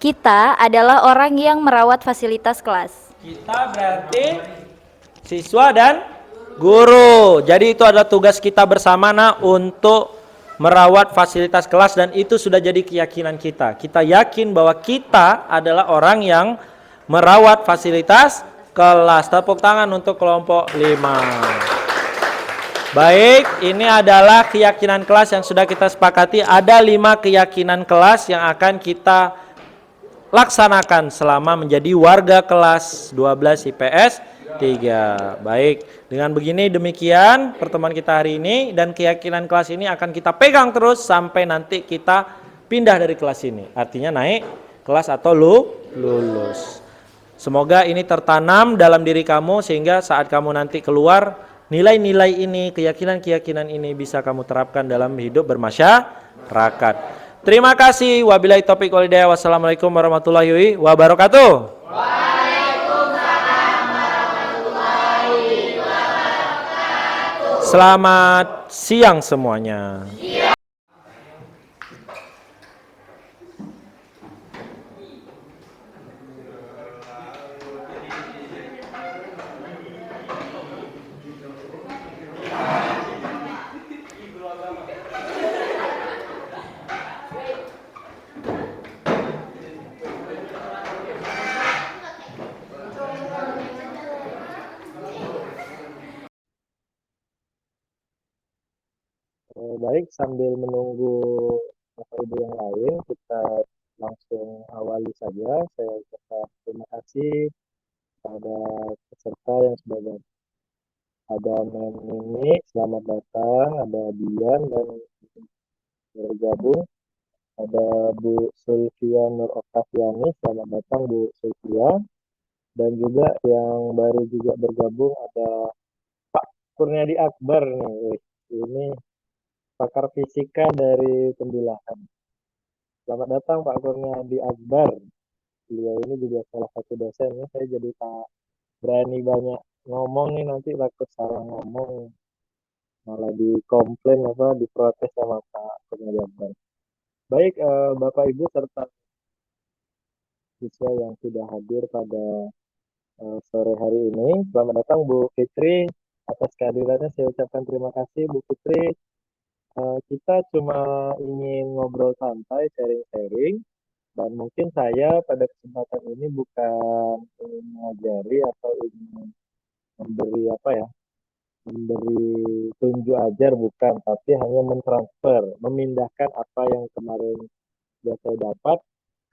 Kita adalah orang yang merawat fasilitas kelas. Kita berarti siswa dan guru. Jadi itu adalah tugas kita bersama untuk merawat fasilitas kelas, dan itu sudah jadi keyakinan kita. Kita yakin bahwa kita adalah orang yang merawat fasilitas kelas. Tepuk tangan untuk kelompok 5. Baik, ini adalah keyakinan kelas yang sudah kita sepakati. Ada 5 keyakinan kelas yang akan kita laksanakan selama menjadi warga kelas 12 IPS 3. Baik, dengan begini demikian pertemuan kita hari ini, dan keyakinan kelas ini akan kita pegang terus sampai nanti kita pindah dari kelas ini. Artinya naik kelas atau lulus. Semoga ini tertanam dalam diri kamu sehingga saat kamu nanti keluar, nilai-nilai ini, keyakinan-keyakinan ini bisa kamu terapkan dalam hidup bermasyarakat. Terima kasih. Wabillahi taufiq wal hidayah. Wassalamualaikum warahmatullahi wabarakatuh. Selamat siang semuanya. Baik, sambil menunggu Bapak Ibu yang lain, kita langsung awali saja. Saya ucapkan terima kasih pada peserta yang sudah datang. Ada Mimi, selamat datang. Ada Dian dan bergabung. Ada Bu Sulfia Nur Oktaviani, selamat datang Bu Sulfia. Dan juga yang baru juga bergabung ada Pak Kurniadi Akbar nih. Ini pakar fisika dari Tembilahan. Selamat datang Pak Kurniadi Akbar. Beliau ini juga salah satu dosennya. Saya jadi tak berani banyak ngomong nih, nanti takut salah ngomong malah dikomplain diprotes sama Pak Kurniadi Akbar. Baik, Bapak Ibu serta siswa yang sudah hadir pada sore hari ini, selamat datang Bu Fitri. Atas kehadirannya saya ucapkan terima kasih Bu Fitri. Kita cuma ingin ngobrol santai, sharing-sharing, dan mungkin saya pada kesempatan ini bukan ingin mengajari atau ingin memberi memberi tunjuk ajar, bukan, tapi hanya mentransfer, memindahkan apa yang kemarin sudah saya dapat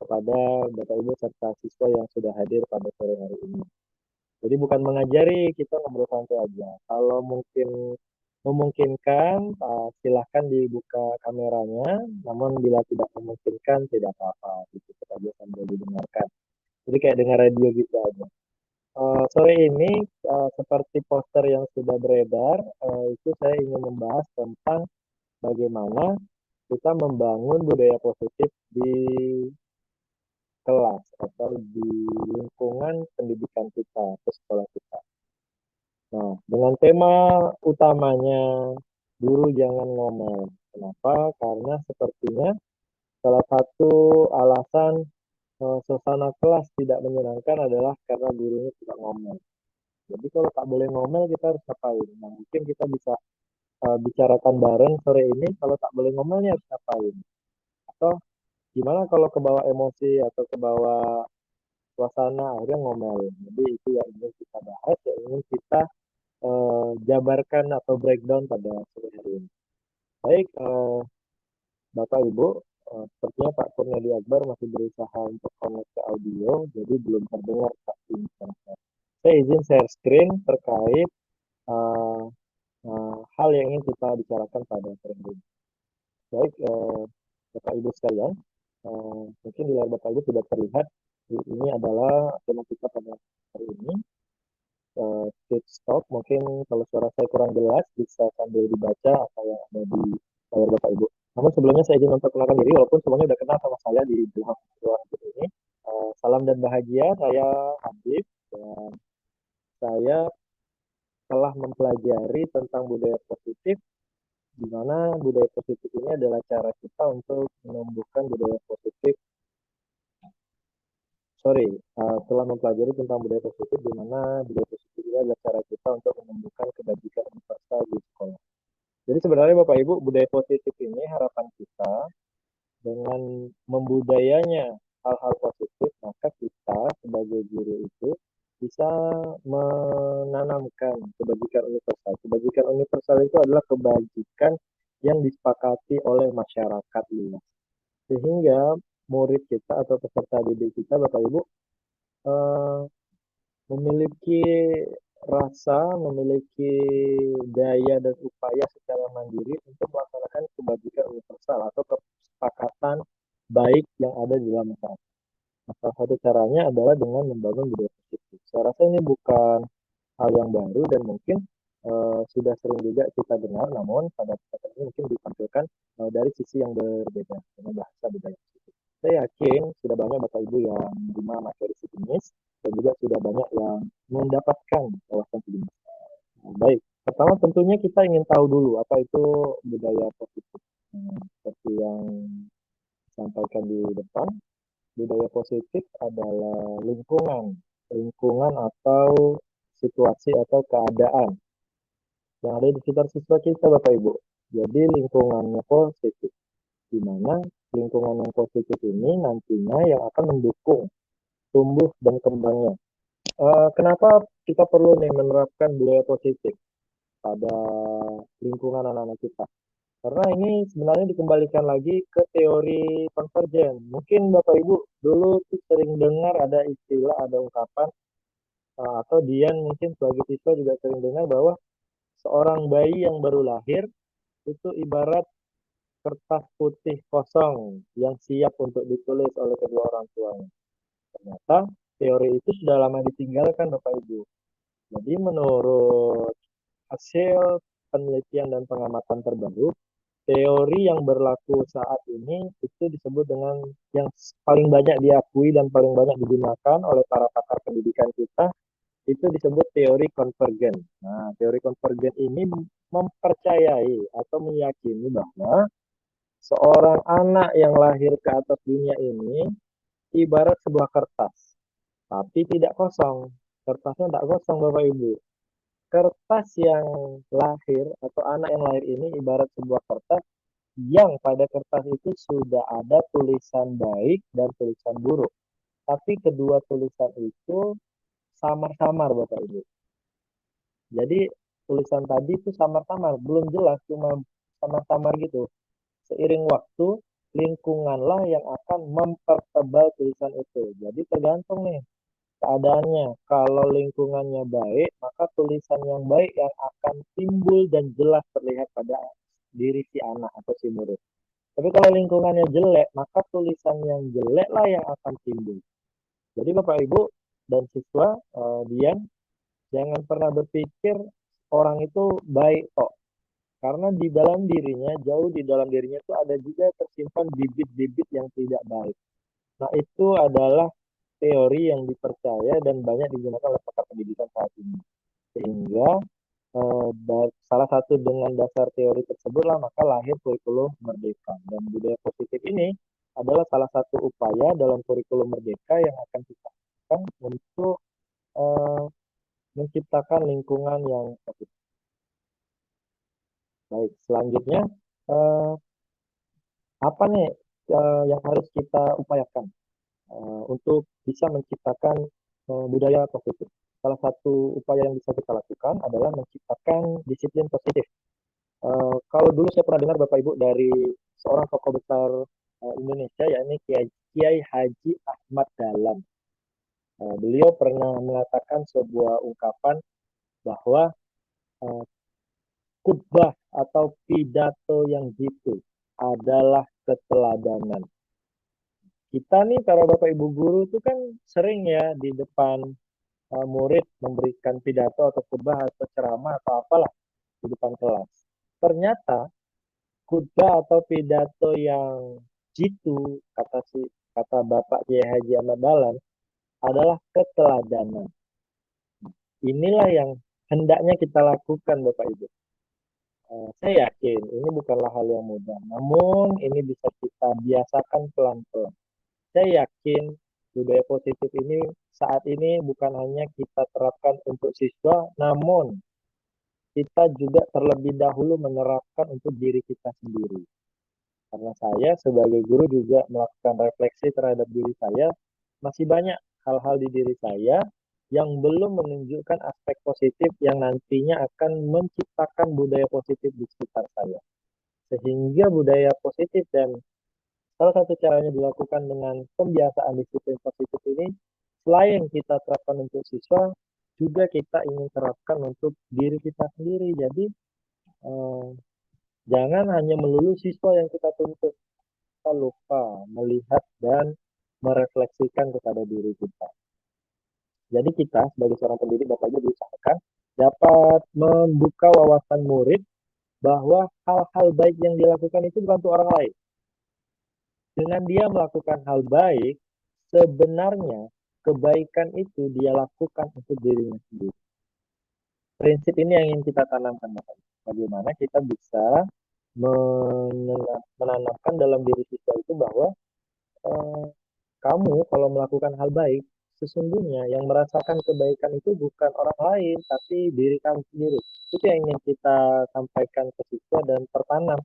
kepada Bapak Ibu serta siswa yang sudah hadir pada sore hari ini. Jadi bukan mengajari, kita ngobrol santai aja. Kalau mungkin memungkinkan, silahkan dibuka kameranya, namun bila tidak memungkinkan tidak apa-apa, ditutup aja sambil didengarkan. Jadi kayak dengar radio gitu aja. Sore ini seperti poster yang sudah beredar, itu saya ingin membahas tentang bagaimana kita membangun budaya positif di kelas atau di lingkungan pendidikan kita, atau sekolah kita. Nah, dengan tema utamanya guru jangan ngomel. Kenapa? Karena sepertinya salah satu alasan suasana kelas tidak menyenangkan adalah karena gurunya tidak ngomel. Jadi kalau tak boleh ngomel kita harus ngapain? Nah, mungkin kita bisa bicarakan bareng sore ini kalau tak boleh ngomelnya harus ngapain? Atau gimana kalau ke bawah emosi atau ke bawah suasana akhirnya ngomel. Jadi itu yang ingin kita bahas, yang ingin kita jabarkan atau breakdown pada sore hari ini. Baik, Bapak Ibu, sepertinya Pak Kurniadi Akbar masih berusaha untuk connect ke audio, jadi belum terdengar Pak ini. Saya izin share screen terkait uh, hal yang ingin kita bicarakan pada sore hari ini. Baik, Bapak Ibu sekalian, mungkin di layar Bapak Ibu sudah terlihat ini adalah tema kita pada hari ini. Speed stop, mungkin kalau suara saya kurang jelas bisa sambil dibaca apa yang ada di layar Bapak Ibu. Namun sebelumnya saya izin memperkenalkan diri, walaupun semuanya sudah kenal sama saya di ruang ini. Salam dan bahagia, saya Habib dan saya telah mempelajari tentang budaya positif, di mana budaya positif ini adalah cara kita untuk menumbuhkan budaya positif. Telah mempelajari tentang budaya positif, di mana budaya positif ini adalah cara kita untuk menumbuhkan kebajikan universal di sekolah. Jadi sebenarnya Bapak Ibu, budaya positif ini harapan kita dengan membudayanya hal-hal positif, maka kita sebagai guru itu bisa menanamkan kebajikan universal. Kebajikan universal itu adalah kebajikan yang disepakati oleh masyarakat luas. Sehingga murid kita atau peserta didik kita, Bapak Ibu, memiliki rasa, memiliki daya dan upaya secara mandiri untuk melaksanakan kebajikan universal atau kesepakatan baik yang ada di dalam masyarakat. Nah, salah satu caranya adalah dengan membangun budaya positif. Saya rasa ini bukan hal yang baru dan mungkin sudah sering juga kita dengar, namun pada kesempatan ini mungkin ditampilkan dari sisi yang berbeda dengan bahasa budaya positif. Saya yakin sudah banyak Bapak Ibu yang menerima materi sejenis dan juga sudah banyak yang mendapatkan wawasan sejenis. Nah, baik, pertama tentunya kita ingin tahu dulu apa itu budaya positif. Seperti yang disampaikan di depan, budaya positif adalah lingkungan atau situasi atau keadaan yang ada di sekitar siswa kita, Bapak Ibu. Jadi lingkungannya positif, di mana lingkungan yang positif ini nantinya yang akan mendukung tumbuh dan kembangnya. Kenapa kita perlu nih menerapkan budaya positif pada lingkungan anak-anak kita? Karena ini sebenarnya dikembalikan lagi ke teori konvergen. Mungkin Bapak Ibu dulu tuh sering dengar ada istilah, ada ungkapan, atau Dian mungkin sebagai siswa juga sering dengar bahwa seorang bayi yang baru lahir itu ibarat kertas putih kosong yang siap untuk ditulis oleh kedua orang tuanya. Ternyata teori itu sudah lama ditinggalkan Bapak Ibu. Jadi menurut hasil penelitian dan pengamatan terbaru, teori yang berlaku saat ini itu disebut dengan yang paling banyak diakui dan paling banyak digunakan oleh para pakar pendidikan kita, itu disebut teori konvergen. Nah, teori konvergen ini mempercayai atau meyakini bahwa seorang anak yang lahir ke atas dunia ini ibarat sebuah kertas, tapi tidak kosong. Kertasnya tidak kosong, Bapak Ibu. Kertas yang lahir atau anak yang lahir ini ibarat sebuah kertas yang pada kertas itu sudah ada tulisan baik dan tulisan buruk. Tapi kedua tulisan itu samar-samar, Bapak Ibu. Jadi tulisan tadi itu samar-samar, belum jelas, cuma samar-samar gitu. Seiring waktu, lingkunganlah yang akan mempertebal tulisan itu. Jadi tergantung nih keadaannya. Kalau lingkungannya baik, maka tulisan yang baik yang akan timbul dan jelas terlihat pada diri si anak atau si murid. Tapi kalau lingkungannya jelek, maka tulisan yang jelek lah yang akan timbul. Jadi Bapak Ibu, dan siswa, Dian, jangan pernah berpikir orang itu baik kok. Karena di dalam dirinya, jauh di dalam dirinya itu ada juga tersimpan bibit-bibit yang tidak baik. Nah, itu adalah teori yang dipercaya dan banyak digunakan oleh pakar pendidikan saat ini. Sehingga salah satu dengan dasar teori tersebutlah maka lahir kurikulum merdeka. Dan budaya positif ini adalah salah satu upaya dalam kurikulum merdeka yang akan kita lakukan untuk eh, menciptakan lingkungan yang positif. Baik, selanjutnya eh, apa nih yang harus kita upayakan untuk bisa menciptakan budaya positif? Salah satu upaya yang bisa kita lakukan adalah menciptakan disiplin positif. Kalau dulu saya pernah dengar Bapak Ibu dari seorang tokoh besar Indonesia, yakni Kiai Haji Ahmad Dahlan. Beliau pernah mengatakan sebuah ungkapan bahwa uh, khutbah atau pidato yang jitu adalah keteladanan. Kita nih para Bapak Ibu guru itu kan sering ya di depan murid memberikan pidato atau khutbah atau ceramah atau apalah di depan kelas. Ternyata khutbah atau pidato yang jitu kata Bapak Kiai Haji Ahmad Dahlan adalah keteladanan. Inilah yang hendaknya kita lakukan Bapak Ibu. Saya yakin ini bukanlah hal yang mudah, namun ini bisa kita biasakan pelan-pelan. Saya yakin budaya positif ini saat ini bukan hanya kita terapkan untuk siswa, namun kita juga terlebih dahulu menerapkan untuk diri kita sendiri. Karena saya sebagai guru juga melakukan refleksi terhadap diri saya, masih banyak hal-hal di diri saya yang belum menunjukkan aspek positif yang nantinya akan menciptakan budaya positif di sekitar saya. Sehingga budaya positif dan salah satu caranya dilakukan dengan pembiasaan disiplin positif ini, selain kita terapkan untuk siswa, juga kita ingin terapkan untuk diri kita sendiri. Jadi, eh, jangan hanya melulu siswa yang kita tuntut, kita lupa melihat dan merefleksikan kepada diri kita. Jadi kita sebagai seorang pendidik Bapak Ibu diusahakan dapat membuka wawasan murid bahwa hal-hal baik yang dilakukan itu bukan untuk orang lain. Dengan dia melakukan hal baik, sebenarnya kebaikan itu dia lakukan untuk dirinya sendiri. Prinsip ini yang ingin kita tanamkan, Bapak. Bagaimana kita bisa menanamkan dalam diri siswa itu bahwa eh, kamu kalau melakukan hal baik, sesungguhnya yang merasakan kebaikan itu bukan orang lain, tapi diri kamu sendiri. Itu yang ingin kita sampaikan ke siswa dan tertanam.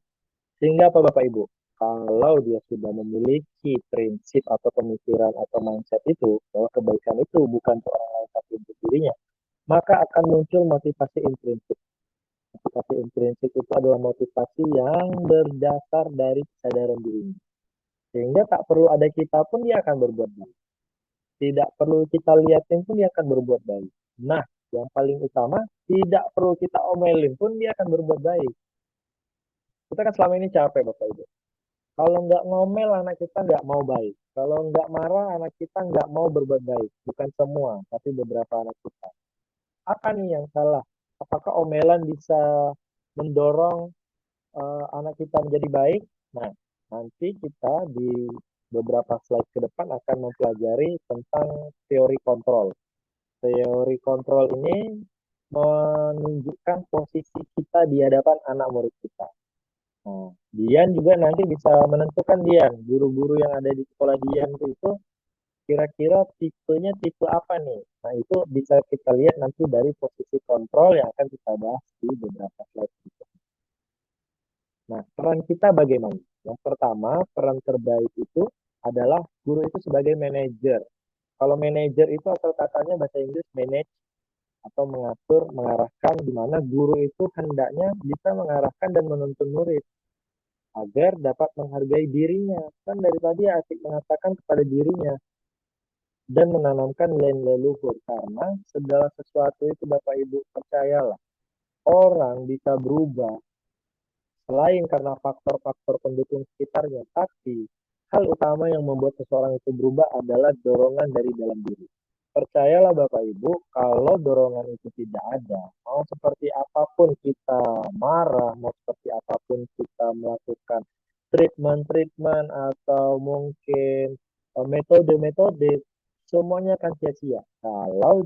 Sehingga apa Bapak Ibu? Kalau dia sudah memiliki prinsip atau pemikiran atau mindset itu, bahwa kebaikan itu bukan untuk orang lain tapi untuk dirinya, maka akan muncul motivasi intrinsik. Motivasi intrinsik itu adalah motivasi yang berdasar dari kesadaran dirinya. Sehingga tak perlu ada kita pun dia akan berbuat baik. Tidak perlu kita lihatin pun dia akan berbuat baik. Nah, yang paling utama, tidak perlu kita omelin pun dia akan berbuat baik. Kita kan selama ini capek Bapak Ibu. Kalau nggak ngomel anak kita nggak mau baik. Kalau nggak marah anak kita nggak mau berbuat baik. Bukan semua, tapi beberapa anak kita. Apa nih yang salah? Apakah omelan bisa mendorong anak kita menjadi baik? Nah, nanti kita di beberapa slide ke depan akan mempelajari tentang teori kontrol. Teori kontrol ini menunjukkan posisi kita di hadapan anak murid kita. Nah, Dian juga nanti bisa menentukan Dian, guru-guru yang ada di sekolah Dian itu kira-kira tipenya tipe apa nih? Nah, itu bisa kita lihat nanti dari posisi kontrol yang akan kita bahas di beberapa slide berikutnya. Nah, peran kita bagaimana? Yang pertama, peran terbaik itu adalah guru itu sebagai manajer. Kalau manajer itu asal katanya bahasa Inggris manage atau mengatur, mengarahkan, di mana guru itu hendaknya bisa mengarahkan dan menuntun murid agar dapat menghargai dirinya. Kan dari tadi asik mengatakan kepada dirinya dan menanamkan nilai-nilai luhur. Karena segala sesuatu itu Bapak Ibu percayalah, orang bisa berubah selain karena faktor-faktor pendukung sekitarnya, tapi hal utama yang membuat seseorang itu berubah adalah dorongan dari dalam diri. Percayalah Bapak Ibu, kalau dorongan itu tidak ada, mau seperti apapun kita marah, mau seperti apapun kita melakukan treatment-treatment atau mungkin metode-metode, semuanya akan sia-sia. Kalau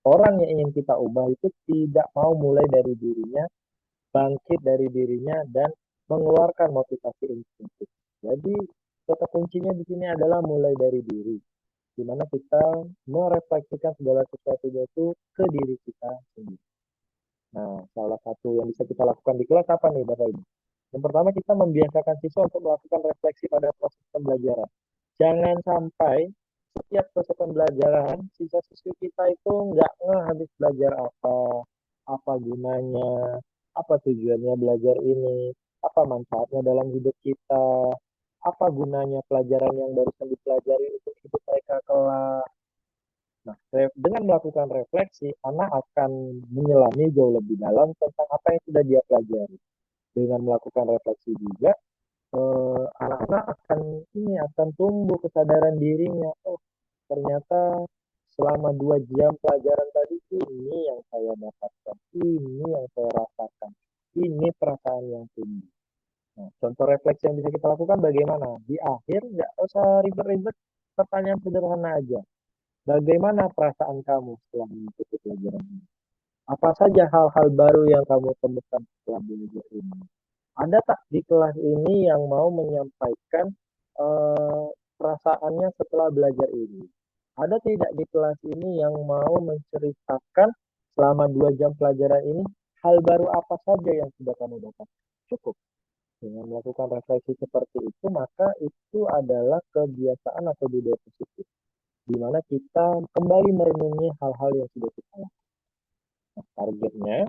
orang yang ingin kita ubah itu tidak mau mulai dari dirinya, bangkit dari dirinya, dan mengeluarkan motivasi instinktif. Jadi, kata kuncinya di sini adalah mulai dari diri, di mana kita merefleksikan segala sesuatunya itu ke diri kita sendiri. Nah, salah satu yang bisa kita lakukan di kelas apa nih Bapak Ibu? Yang pertama, kita membiasakan siswa untuk melakukan refleksi pada proses pembelajaran. Jangan sampai setiap proses pembelajaran, siswa-siswi kita itu nggak ngeh habis belajar apa gunanya, apa tujuannya belajar ini, apa manfaatnya dalam hidup kita, apa gunanya pelajaran yang barusan dipelajari untuk hidup mereka kelak. Nah, dengan melakukan refleksi, anak akan menyelami jauh lebih dalam tentang apa yang sudah dia pelajari. Dengan melakukan refleksi juga, anak-anak akan tumbuh kesadaran dirinya. Oh, ternyata selama 2 jam pelajaran tadi ini yang saya dapatkan, ini yang saya rasakan, ini perasaan yang tinggi. Nah, contoh refleksi yang bisa kita lakukan bagaimana? Di akhir nggak usah ribet-ribet, pertanyaan sederhana aja. Bagaimana perasaan kamu setelah mengikuti pelajaran ini? Apa saja hal-hal baru yang kamu temukan setelah belajar ini? Ada tak di kelas ini yang mau menyampaikan perasaannya setelah belajar ini? Ada tidak di kelas ini yang mau menceritakan selama 2 jam pelajaran ini hal baru apa saja yang sudah kamu dapat? Cukup. Dengan melakukan refleksi seperti itu, maka itu adalah kebiasaan atau budaya positif, di mana kita kembali merenungi hal-hal yang sudah kita lakukan. Nah,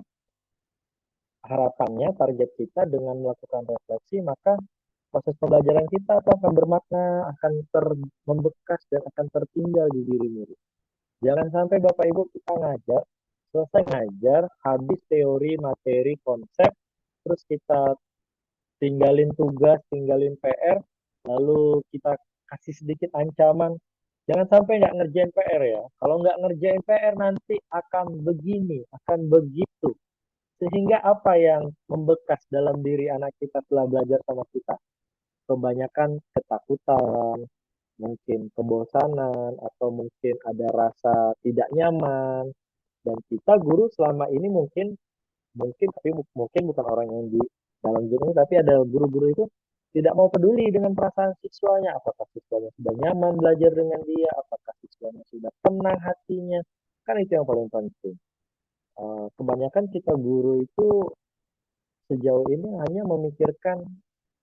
harapannya, target kita dengan melakukan refleksi, maka proses pembelajaran kita akan bermakna, akan membekas, dan akan tertinggal di diri murid. Jangan sampai Bapak Ibu kita ngajar, selesai ngajar, habis teori, materi, konsep, terus kita tinggalin tugas, tinggalin PR, lalu kita kasih sedikit ancaman. Jangan sampai nggak ngerjain PR ya. Kalau nggak ngerjain PR nanti akan begini, akan begitu. Sehingga apa yang membekas dalam diri anak kita setelah belajar sama kita? Kebanyakan ketakutan, mungkin kebosanan, atau mungkin ada rasa tidak nyaman. Dan kita guru selama ini mungkin bukan orang yang di dalam guru ini, tapi ada guru-guru itu tidak mau peduli dengan perasaan siswanya. Apakah siswanya sudah nyaman belajar dengan dia, apakah siswanya sudah tenang hatinya, kan itu yang paling penting. Kebanyakan kita guru itu sejauh ini hanya memikirkan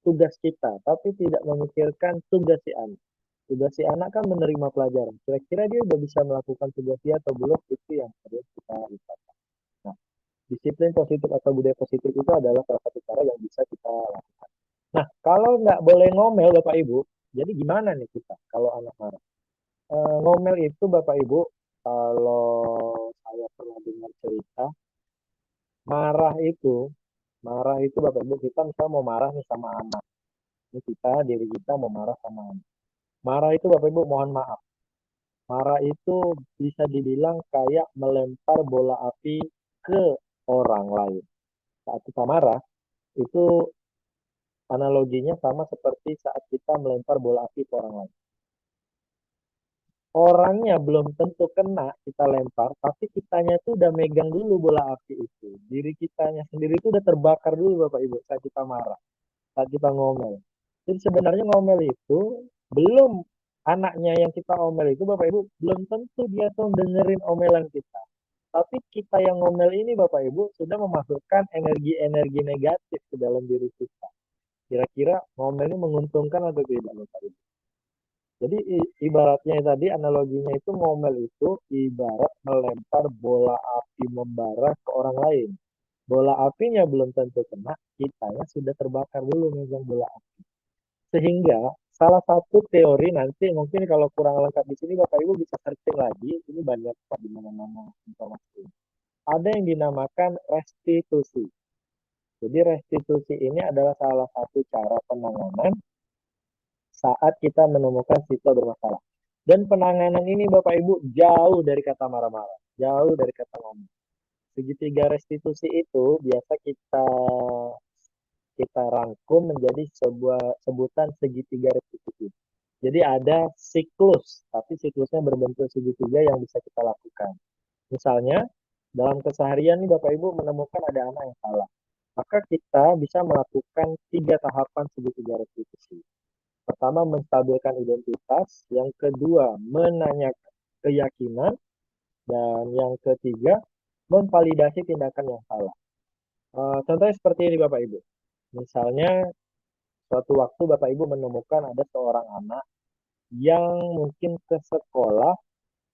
tugas kita, tapi tidak memikirkan tugas si anak. Tugas si anak kan menerima pelajaran. Kira-kira dia udah bisa melakukan tugas dia atau belum, itu yang harus kita lihat. Nah, disiplin positif atau budaya positif itu adalah salah satu cara yang bisa kita lakukan. Nah, kalau nggak boleh ngomel Bapak Ibu, jadi gimana nih kita kalau anak marah? Ngomel itu Bapak Ibu, kalau saya pernah dengar cerita, marah itu, Bapak Ibu, kita misalnya mau marah nih sama anak. Ini diri kita mau marah sama anak. Marah itu Bapak Ibu mohon maaf. Marah itu bisa dibilang kayak melempar bola api ke orang lain. Saat kita marah, itu analoginya sama seperti saat kita melempar bola api ke orang lain. Orangnya belum tentu kena kita lempar, tapi kitanya tuh udah megang dulu bola api itu. Diri kitanya sendiri itu udah terbakar dulu Bapak Ibu saat kita marah, saat kita ngomel. Jadi sebenarnya ngomel itu belum, anaknya yang kita ngomel itu Bapak Ibu belum tentu dia tuh dengerin omelan kita. Tapi kita yang ngomel ini Bapak Ibu sudah memasukkan energi-energi negatif ke dalam diri kita. Kira-kira ngomel ini menguntungkan atau tidak Bapak Ibu? Jadi ibaratnya tadi analoginya itu ngomel itu ibarat melempar bola api membara ke orang lain. Bola apinya belum tentu kena, kitanya sudah terbakar dulu megang bola api. Sehingga salah satu teori nanti mungkin kalau kurang lengkap di sini Bapak Ibu bisa searching lagi, ini banyak di mana-mana informasi. Ada yang dinamakan restitusi. Jadi restitusi ini adalah salah satu cara penanganan saat kita menemukan siswa bermasalah. Dan penanganan ini Bapak Ibu jauh dari kata marah-marah, jauh dari kata ngomong. Segitiga restitusi itu biasa kita kita rangkum menjadi sebuah sebutan segitiga restitusi. Jadi ada siklus, tapi siklusnya berbentuk segitiga yang bisa kita lakukan. Misalnya, dalam keseharian nih Bapak Ibu menemukan ada anak yang salah. Maka kita bisa melakukan 3 tahapan segitiga restitusi. Pertama, menstabilkan identitas. Yang kedua, menanyakan keyakinan. Dan yang ketiga, memvalidasi tindakan yang salah. Contohnya seperti ini Bapak Ibu. Misalnya, suatu waktu Bapak Ibu menemukan ada seorang anak yang mungkin ke sekolah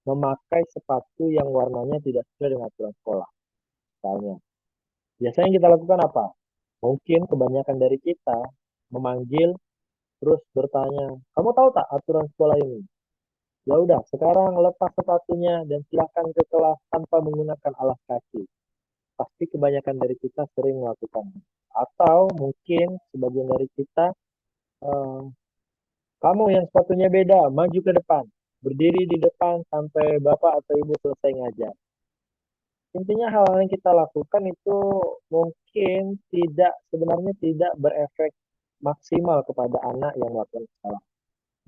memakai sepatu yang warnanya tidak sesuai dengan aturan sekolah. Misalnya, biasanya yang kita lakukan apa? Mungkin kebanyakan dari kita memanggil terus bertanya, kamu tahu tak aturan sekolah ini? Ya udah, sekarang lepas sepatunya dan silakan ke kelas tanpa menggunakan alas kaki. Pasti kebanyakan dari kita sering melakukan. Atau mungkin sebagian dari kita, eh, kamu yang sepatunya beda, maju ke depan. Berdiri di depan sampai bapak atau ibu selesai ngajar. Intinya hal yang kita lakukan itu mungkin sebenarnya tidak berefek maksimal kepada anak yang melakukan kesalahan.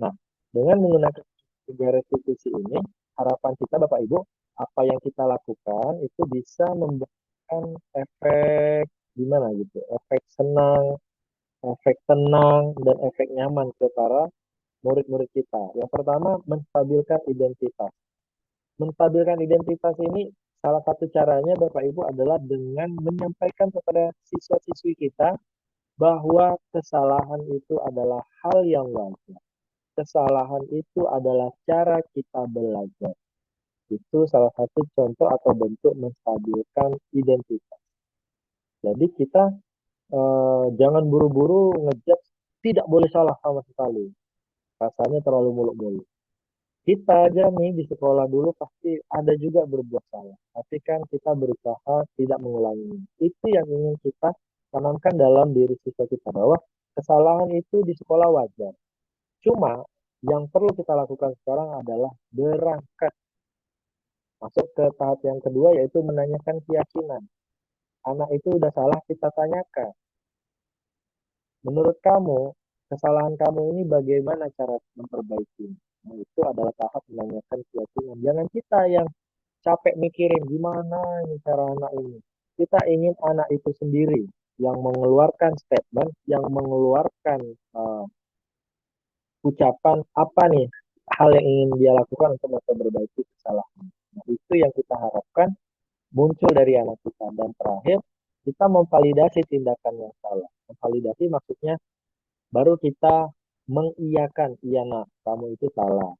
Nah, dengan menggunakan tiga restitusi ini, harapan kita Bapak Ibu, apa yang kita lakukan itu bisa memberikan efek gimana gitu, efek senang, efek tenang, dan efek nyaman ke para murid-murid kita. Yang pertama, menstabilkan identitas. Menstabilkan identitas ini salah satu caranya Bapak Ibu adalah dengan menyampaikan kepada siswa-siswi kita bahwa kesalahan itu adalah hal yang wajar. Kesalahan itu adalah cara kita belajar. Itu salah satu contoh atau bentuk menstabilkan identitas. Jadi kita jangan buru-buru ngejudge, tidak boleh salah sama sekali. Rasanya terlalu muluk-muluk. Kita aja nih di sekolah dulu pasti ada juga berbuat salah. Tapi kan kita berusaha tidak mengulanginya. Itu yang ingin kita tanamkan dalam diri siswa kita bahwa kesalahan itu di sekolah wajar. Cuma yang perlu kita lakukan sekarang adalah berangkat masuk ke tahap yang kedua yaitu menanyakan keyakinan. Anak itu udah salah kita tanyakan. Menurut kamu, kesalahan kamu ini bagaimana cara memperbaiki? Nah, itu adalah tahap menanyakan keyakinan. Jangan kita yang capek mikirin gimana ini cara anak ini. Kita ingin anak itu sendiri yang mengeluarkan statement, yang mengeluarkan ucapan apa nih hal yang ingin dia lakukan untuk memperbaiki kesalahan. Nah, itu yang kita harapkan muncul dari anak kita. Dan terakhir, kita memvalidasi tindakan yang salah. Memvalidasi maksudnya baru kita mengiyakan, iya nak, kamu itu salah.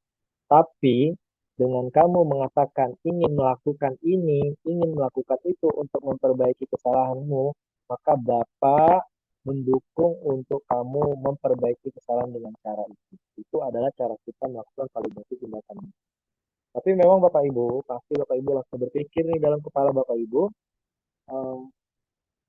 Tapi dengan kamu mengatakan ingin melakukan ini, ingin melakukan itu untuk memperbaiki kesalahanmu, maka Bapak mendukung untuk kamu memperbaiki kesalahan dengan cara itu. Itu adalah cara kita melakukan validasi tindakan. Tapi memang Bapak Ibu, pasti Bapak Ibu langsung berpikir nih dalam kepala Bapak Ibu, eh,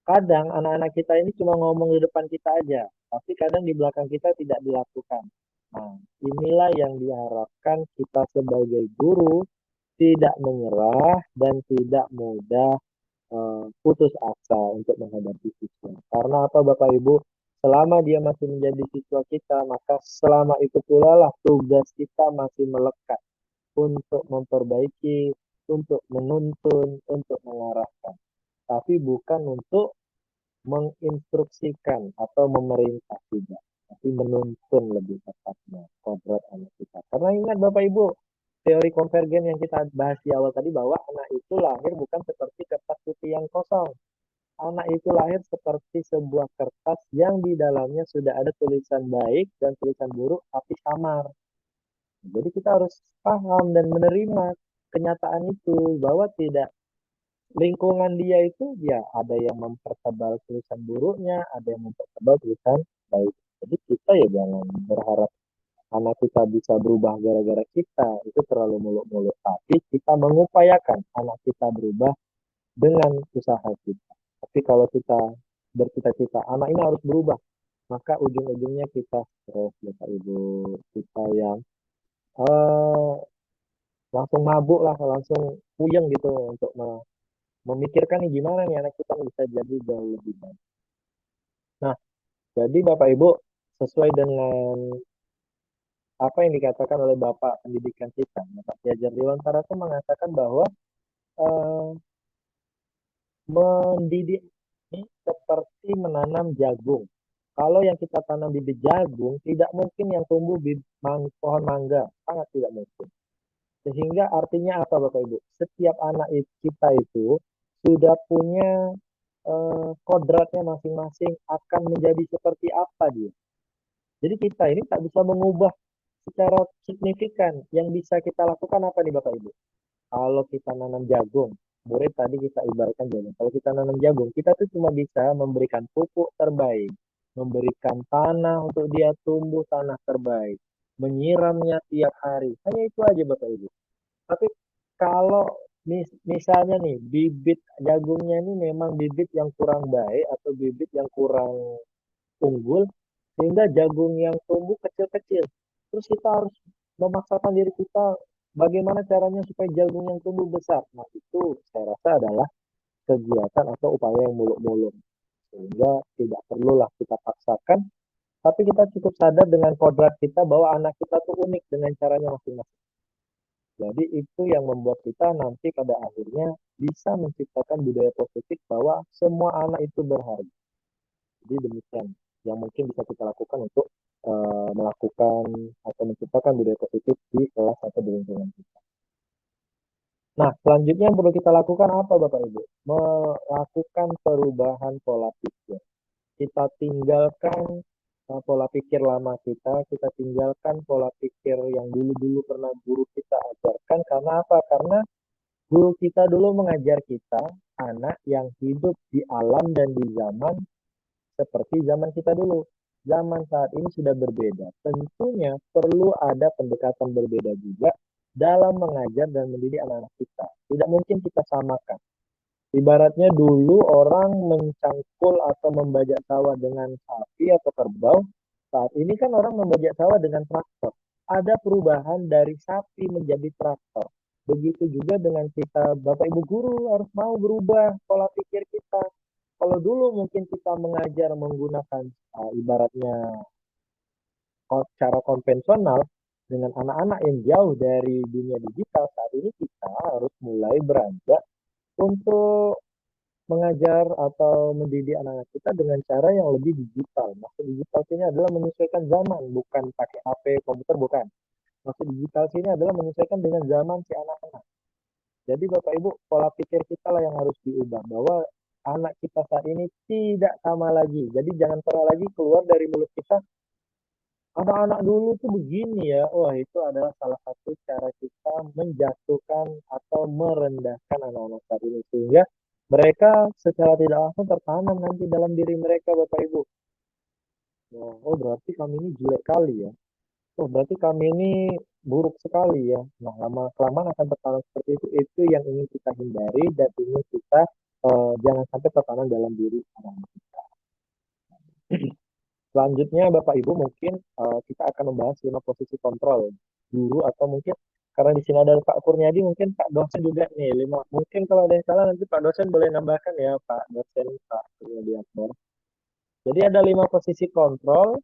kadang anak-anak kita ini cuma ngomong di depan kita aja, tapi kadang di belakang kita tidak dilakukan. Nah, inilah yang diharapkan kita sebagai guru tidak menyerah dan tidak mudah putus asa untuk menghadapi siswa. Karena apa Bapak Ibu? Selama dia masih menjadi siswa kita, maka selama itu pula lah tugas kita masih melekat untuk memperbaiki, untuk menuntun, untuk mengarahkan. Tapi bukan untuk menginstruksikan atau memerintah tidak, tapi menuntun lebih tepatnya kodrat anak kita. Karena ingat Bapak Ibu, teori konvergen yang kita bahas di awal tadi bahwa anak itu lahir bukan seperti kertas putih yang kosong. Anak itu lahir seperti sebuah kertas yang di dalamnya sudah ada tulisan baik dan tulisan buruk tapi samar. Jadi kita harus paham dan menerima kenyataan itu bahwa tidak lingkungan dia itu ya ada yang mempertebal tulisan buruknya, ada yang mempertebal tulisan baik. Jadi kita ya jangan berharap anak kita bisa berubah gara-gara kita, itu terlalu muluk-muluk. Tapi kita mengupayakan anak kita berubah dengan usaha kita. Tapi kalau kita bercita-cita anak ini harus berubah, maka ujung-ujungnya kita stres, Bapak Ibu. Kita yang eh, langsung mabuk lah, langsung puyeng gitu untuk memikirkan nih gimana nih anak kita bisa jadi jauh lebih baik. Nah, jadi Bapak Ibu, sesuai dengan apa yang dikatakan oleh Bapak pendidikan kita, Bapak Ki Hajar Dewantara itu mengatakan bahwa eh, mendidik ini seperti menanam jagung. Kalau yang kita tanam bibit jagung, tidak mungkin yang tumbuh pohon mangga, sangat tidak mungkin. Sehingga artinya apa Bapak Ibu? Setiap anak kita itu sudah punya kodratnya masing-masing akan menjadi seperti apa dia. Jadi kita ini tak bisa mengubah secara signifikan. Yang bisa kita lakukan apa nih Bapak Ibu? Kalau kita nanam jagung, murid tadi kita ibaratkan jagung. Kalau kita nanam jagung, kita tuh cuma bisa memberikan pupuk terbaik, memberikan tanah untuk dia tumbuh tanah terbaik, menyiramnya tiap hari. Hanya itu aja Bapak Ibu. Tapi kalau misalnya nih bibit jagungnya ini memang bibit yang kurang baik atau bibit yang kurang unggul sehingga jagung yang tumbuh kecil-kecil. Terus kita harus memaksakan diri kita bagaimana caranya supaya jagung yang tumbuh besar. Nah, itu saya rasa adalah kegiatan atau upaya yang muluk-muluk. Sehingga tidak perlulah kita paksakan, tapi kita cukup sadar dengan kodrat kita bahwa anak kita tuh unik dengan caranya masing-masing. Jadi itu yang membuat kita nanti pada akhirnya bisa menciptakan budaya positif bahwa semua anak itu berharga. Jadi demikian yang mungkin bisa kita lakukan untuk melakukan atau menciptakan budaya positif di kelas atau di lingkungan kita. Nah, selanjutnya yang perlu kita lakukan apa Bapak Ibu? Melakukan perubahan pola pikir. Kita tinggalkan pola pikir lama kita tinggalkan pola pikir yang dulu-dulu pernah guru kita ajarkan. Karena apa? Karena guru kita dulu mengajar kita, anak yang hidup di alam dan di zaman seperti zaman kita dulu. Zaman saat ini sudah berbeda. Tentunya perlu ada pendekatan berbeda juga dalam mengajar dan mendidik anak-anak kita. Tidak mungkin kita samakan. Ibaratnya dulu orang mencangkul atau membajak sawah dengan sapi atau kerbau. Saat ini kan orang membajak sawah dengan traktor. Ada perubahan dari sapi menjadi traktor. Begitu juga dengan kita, Bapak Ibu guru harus mau berubah pola pikir kita. Kalau dulu mungkin kita mengajar menggunakan ibaratnya cara konvensional dengan anak-anak yang jauh dari dunia digital, saat ini kita harus mulai beranjak untuk mengajar atau mendidik anak-anak kita dengan cara yang lebih digital. Maksud digital sini adalah menyesuaikan zaman, bukan pakai HP, komputer, bukan. Maksud digital sini adalah menyesuaikan dengan zaman si anak-anak. Jadi Bapak Ibu, pola pikir kita lah yang harus diubah, bahwa anak kita saat ini tidak sama lagi. Jadi jangan pernah lagi keluar dari mulut kita, anak-anak dulu tuh begini ya. Wah, itu adalah salah satu cara kita menjatuhkan atau merendahkan anak-anak saat ini. Sehingga mereka secara tidak langsung tertanam nanti dalam diri mereka, Bapak Ibu. Oh, berarti kami ini jelek kali ya. Oh, berarti kami ini buruk sekali ya. Nah, lama-kelamaan akan tertanam seperti itu. Itu yang ingin kita hindari dan ingin kita jangan sampai tertanam dalam diri anak-anak kita. Selanjutnya, Bapak Ibu, mungkin kita akan membahas 5 posisi kontrol guru atau mungkin karena di sini ada Pak Kurniadi, mungkin Pak dosen juga nih 5. Mungkin kalau ada yang salah nanti Pak dosen boleh nambahkan ya, Pak dosen Pak Kurniadi Akbar. Jadi ada 5 posisi kontrol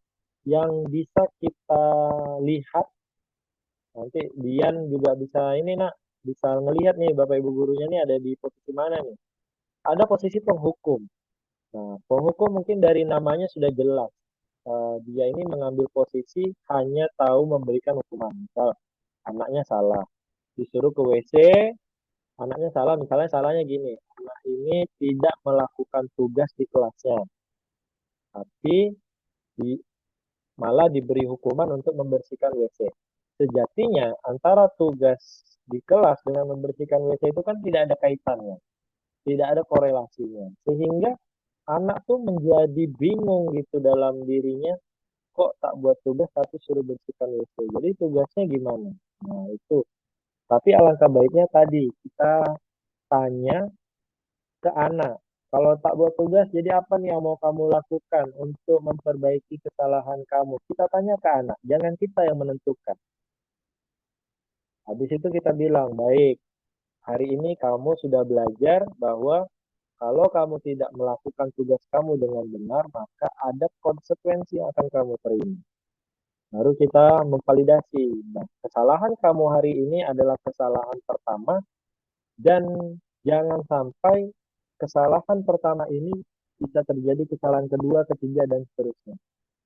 yang bisa kita lihat. Nanti Dian juga bisa ini nak, bisa ngelihat nih Bapak Ibu gurunya nih ada di posisi mana nih. Ada posisi penghukum. Nah, penghukum mungkin dari namanya sudah jelas. Dia ini mengambil posisi hanya tahu memberikan hukuman. Misal anaknya salah, disuruh ke WC, anaknya salah, misalnya salahnya gini, anak ini tidak melakukan tugas di kelasnya, tapi malah diberi hukuman untuk membersihkan WC. Sejatinya antara tugas di kelas dengan membersihkan WC itu kan tidak ada kaitannya, tidak ada korelasinya, sehingga anak tuh menjadi bingung gitu dalam dirinya, kok tak buat tugas tapi suruh bersihkan WC. Jadi tugasnya gimana? Nah itu. Tapi alangkah baiknya tadi kita tanya ke anak. Kalau tak buat tugas, jadi apa nih yang mau kamu lakukan untuk memperbaiki kesalahan kamu? Kita tanya ke anak, jangan kita yang menentukan. Habis itu kita bilang, baik, hari ini kamu sudah belajar bahwa kalau kamu tidak melakukan tugas kamu dengan benar, maka ada konsekuensi yang akan kamu terima. Baru kita memvalidasi. Nah, kesalahan kamu hari ini adalah kesalahan pertama dan jangan sampai kesalahan pertama ini bisa terjadi kesalahan kedua, ketiga, dan seterusnya.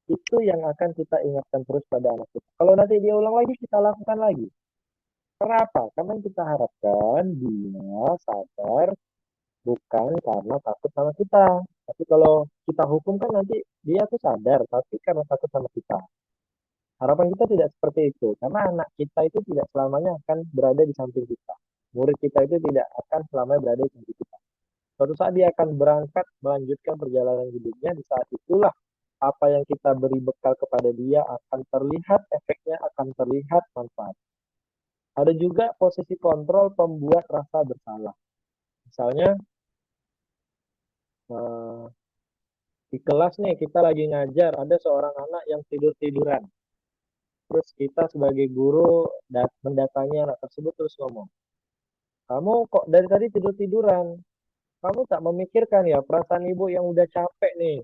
Itu yang akan kita ingatkan terus pada anak kita. Kalau nanti dia ulang lagi, kita lakukan lagi. Kenapa? Karena kita harapkan dia sadar bukan karena takut sama kita. Tapi kalau kita hukum kan nanti dia tuh sadar, tapi karena takut sama kita. Harapan kita tidak seperti itu, karena anak kita itu tidak selamanya akan berada di samping kita. Murid kita itu tidak akan selamanya berada di samping kita. Suatu saat dia akan berangkat melanjutkan perjalanan hidupnya, di saat itulah apa yang kita beri bekal kepada dia akan terlihat efeknya, akan terlihat manfaat. Ada juga posisi kontrol pembuat rasa bersalah. Misalnya di kelas nih kita lagi ngajar, ada seorang anak yang tidur-tiduran. Terus kita sebagai guru mendatangi anak tersebut terus ngomong, kamu kok dari tadi tidur-tiduran? Kamu tak memikirkan ya perasaan ibu yang udah capek nih.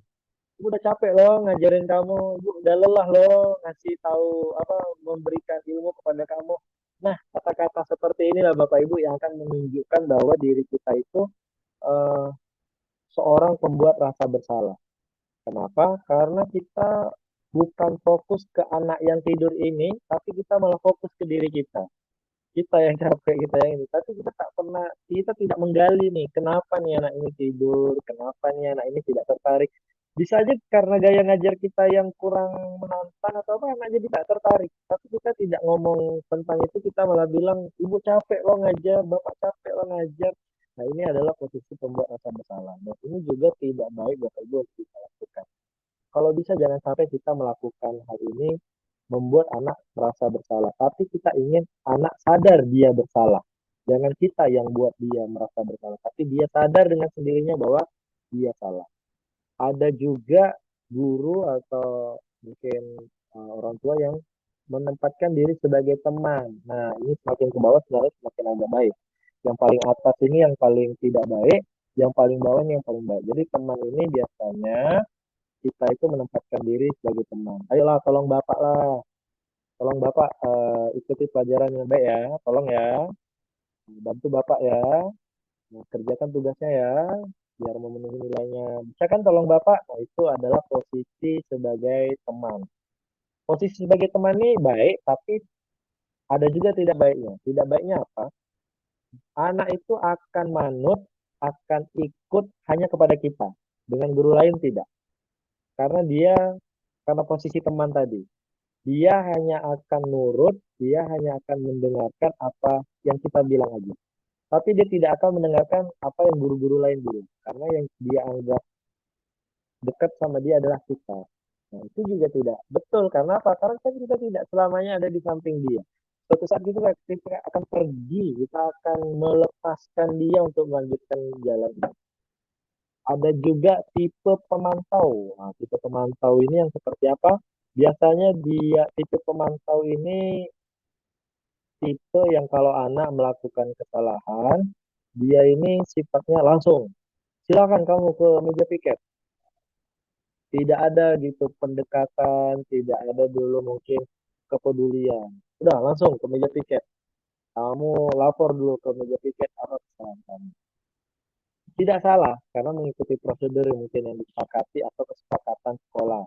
Ibu udah capek loh ngajarin kamu, ibu udah lelah loh ngasih tahu apa memberikan ilmu kepada kamu. Nah, kata-kata seperti inilah Bapak Ibu yang akan menunjukkan bahwa diri kita itu eh, seorang pembuat rasa bersalah. Kenapa? Karena kita bukan fokus ke anak yang tidur ini, tapi kita malah fokus ke diri kita. Kita yang capek, kita yang ini. Tapi kita tak pernah, kita tidak menggali nih, kenapa nih anak ini tidur, kenapa nih anak ini tidak tertarik. Bisa aja karena gaya ngajar kita yang kurang menantang atau apa, anak jadi tak tertarik. Tapi kita tidak ngomong tentang itu, kita malah bilang, ibu capek lo ngajar, bapak capek lo ngajar. Nah ini adalah posisi pembuat rasa bersalah. Dan ini juga tidak baik Bapak Ibu untuk kita lakukan. Kalau bisa jangan sampai kita melakukan hal ini membuat anak merasa bersalah. Tapi kita ingin anak sadar dia bersalah. Jangan kita yang buat dia merasa bersalah. Tapi dia sadar dengan sendirinya bahwa dia salah. Ada juga guru atau mungkin orang tua yang menempatkan diri sebagai teman. Nah, ini semakin ke bawah sebenarnya semakin agak baik. Yang paling atas ini yang paling tidak baik, yang paling bawah ini yang paling baik. Jadi teman ini biasanya kita itu menempatkan diri sebagai teman. Ayolah, tolong Bapak lah. Tolong Bapak ikuti pelajaran yang baik ya. Tolong ya. Bantu Bapak ya. Nah, kerjakan tugasnya ya. Biar memenuhi nilainya. Bisa kan tolong Bapak? Nah, itu adalah posisi sebagai teman. Posisi sebagai teman ini baik, tapi ada juga tidak baiknya. Tidak baiknya apa? Anak itu akan manut, akan ikut hanya kepada kita. Dengan guru lain tidak. Karena karena posisi teman tadi. Dia hanya akan nurut, dia hanya akan mendengarkan apa yang kita bilang aja. Tapi dia tidak akan mendengarkan apa yang guru-guru lain bilang. Karena yang dia anggap dekat sama dia adalah kita. Nah, itu juga tidak betul. Karena apa? Karena kan kita tidak selamanya ada di samping dia. Suatu saat kita akan pergi, kita akan melepaskan dia untuk melanjutkan jalan. Ada juga tipe pemantau. Nah, tipe pemantau ini yang seperti apa? Biasanya tipe pemantau ini tipe yang kalau anak melakukan kesalahan, dia ini sifatnya langsung. Silakan kamu ke meja piket. Tidak ada gitu pendekatan, tidak ada dulu mungkin kepedulian. Udah langsung ke meja piket. Kamu lapor dulu ke meja piket apa kesalahan kamu. Tidak salah, karena mengikuti prosedur yang mungkin yang disepakati atau kesepakatan sekolah.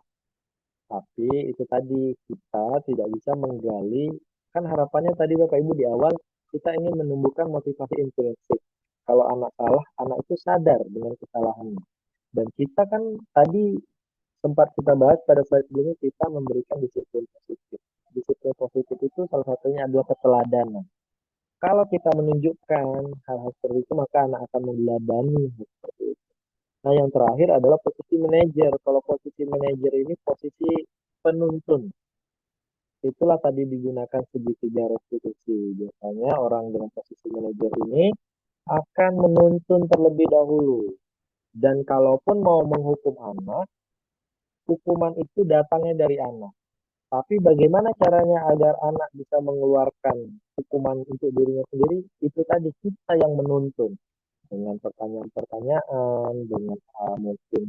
Tapi itu tadi, kita tidak bisa menggali, kan harapannya tadi Bapak Ibu di awal, kita ingin menumbuhkan motivasi intrinsik. Kalau anak salah, anak itu sadar dengan kesalahannya. Dan kita kan tadi sempat kita bahas pada slide sebelumnya, kita memberikan disiplin positif. Disiplin positif itu salah satunya adalah keteladanan. Kalau kita menunjukkan hal-hal seperti itu, maka anak akan meneladani seperti itu. Nah, yang terakhir adalah posisi manajer. Kalau posisi manajer ini posisi penuntun. Itulah tadi digunakan segitiga restitusi. Biasanya orang dengan posisi manajer ini akan menuntun terlebih dahulu. Dan kalaupun mau menghukum anak, hukuman itu datangnya dari anak. Tapi bagaimana caranya agar anak bisa mengeluarkan hukuman untuk dirinya sendiri? Itu tadi kita yang menuntun dengan pertanyaan-pertanyaan, dengan mungkin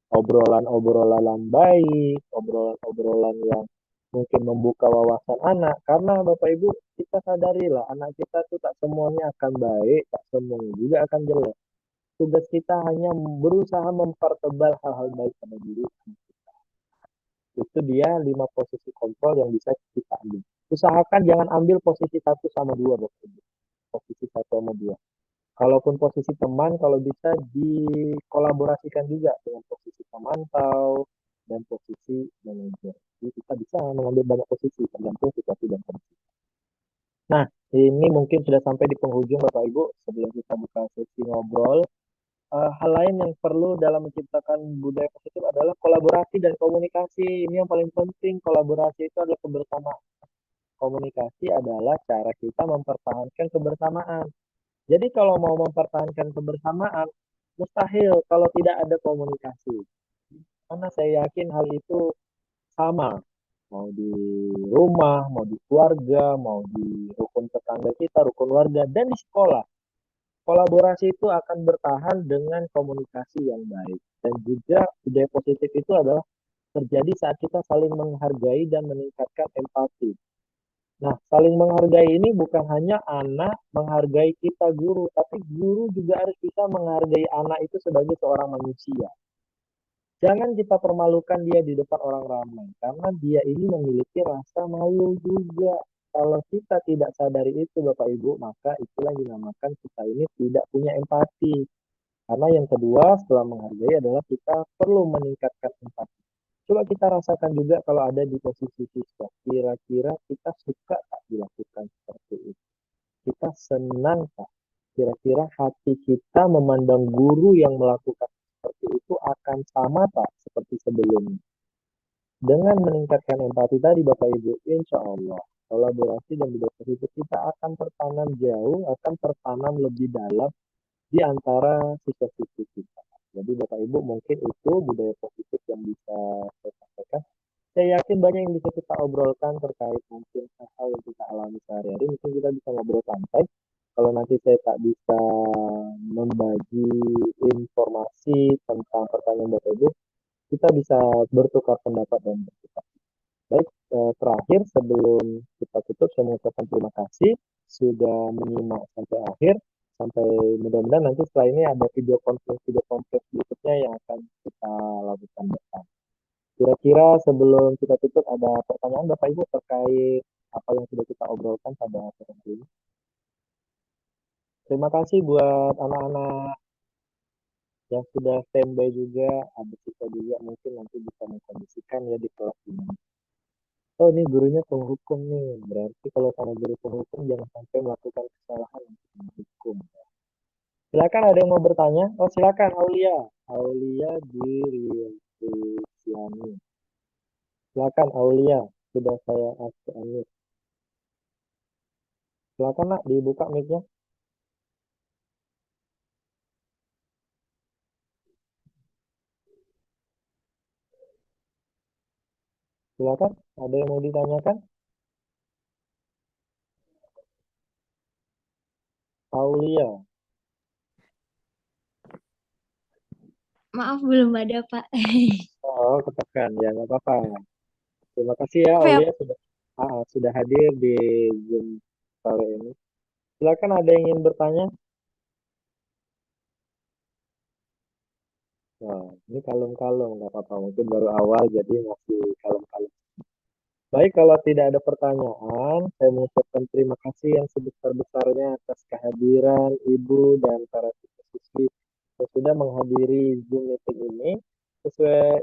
obrolan-obrolan baik, obrolan-obrolan yang mungkin membuka wawasan anak. Karena Bapak Ibu, kita sadarilah anak kita tuh tak semuanya akan baik, tak semuanya juga akan jelek. Tugas kita hanya berusaha mempertebal hal-hal baik pada diri. Itu dia 5 posisi kontrol yang bisa kita ambil. Usahakan jangan ambil posisi 1 sama 2, Bapak Ibu. Posisi 1 sama 2. Kalaupun posisi teman, kalau bisa dikolaborasikan juga dengan posisi pemantau dan posisi manajer. Jadi kita bisa mengambil banyak posisi tergantung situasi dan kondisi. Nah, ini mungkin sudah sampai di penghujung Bapak Ibu. Sebelum kita buka sesi ngobrol, hal lain yang perlu dalam menciptakan budaya positif adalah kolaborasi dan komunikasi. Ini yang paling penting. Kolaborasi itu adalah kebersamaan. Komunikasi adalah cara kita mempertahankan kebersamaan. Jadi kalau mau mempertahankan kebersamaan, mustahil kalau tidak ada komunikasi. Karena saya yakin hal itu sama. Mau di rumah, mau di keluarga, mau di rukun tetangga kita, rukun warga, dan di sekolah. Kolaborasi itu akan bertahan dengan komunikasi yang baik. Dan juga budaya positif itu adalah terjadi saat kita saling menghargai dan meningkatkan empati. Nah, saling menghargai ini bukan hanya anak menghargai kita guru, tapi guru juga harus bisa menghargai anak itu sebagai seorang manusia. Jangan kita permalukan dia di depan orang ramai, karena dia ini memiliki rasa malu juga. Kalau kita tidak sadari itu, Bapak Ibu, maka itulah yang dinamakan kita ini tidak punya empati. Karena yang kedua, setelah menghargai adalah kita perlu meningkatkan empati. Coba kita rasakan juga kalau ada di posisi siswa. Kira-kira kita suka tak dilakukan seperti itu? Kita senang tak? Kira-kira hati kita memandang guru yang melakukan seperti itu akan sama tak seperti sebelumnya? Dengan meningkatkan empati tadi Bapak Ibu, insya Allah kolaborasi dan budaya positif kita akan tertanam jauh, akan tertanam lebih dalam di antara siswa-siswi kita. Jadi Bapak Ibu mungkin itu budaya positif yang bisa saya sampaikan. Saya yakin banyak yang bisa kita obrolkan terkait mungkin hal-hal yang kita alami sehari-hari. Mungkin kita bisa ngobrol santai. Kalau nanti saya tak bisa membagi informasi tentang pertanyaan Bapak Ibu, kita bisa bertukar pendapat dan bertukar. Baik, terakhir sebelum kita tutup, saya mengucapkan terima kasih sudah menyimak sampai akhir. Sampai mudah-mudahan nanti setelah ini ada video conference berikutnya yang akan kita lakukan bersama. Kira-kira sebelum kita tutup ada pertanyaan Bapak Ibu terkait apa yang sudah kita obrolkan pada sore hari ini. Terima kasih buat anak-anak yang sudah standby juga, ada kita juga mungkin nanti bisa mengkondisikan ya di kelas ini. Oh ini gurunya penghukum nih, berarti kalau sama guru penghukum jangan sampai melakukan kesalahan untuk menghukum. Silakan ada yang mau bertanya? Oh silakan Aulia, Aulia Dirianti. Silakan Aulia, sudah saya unmute. Silakan nak dibuka mic-nya. Silakan, ada yang mau ditanyakan? Aulia. Maaf belum ada Pak. Oh, ketekan ya, nggak apa-apa. Terima kasih ya Apa ya? Aulia sudah hadir di Zoom sore ini. Silakan ada yang ingin bertanya? Wah, ini kalem-kalem, nggak apa-apa. Mungkin baru awal, jadi masih kalem-kalem. Baik, kalau tidak ada pertanyaan, saya mengucapkan terima kasih yang sebesar-besarnya atas kehadiran Ibu dan para siswi yang sudah menghadiri Zoom meeting ini. Sesuai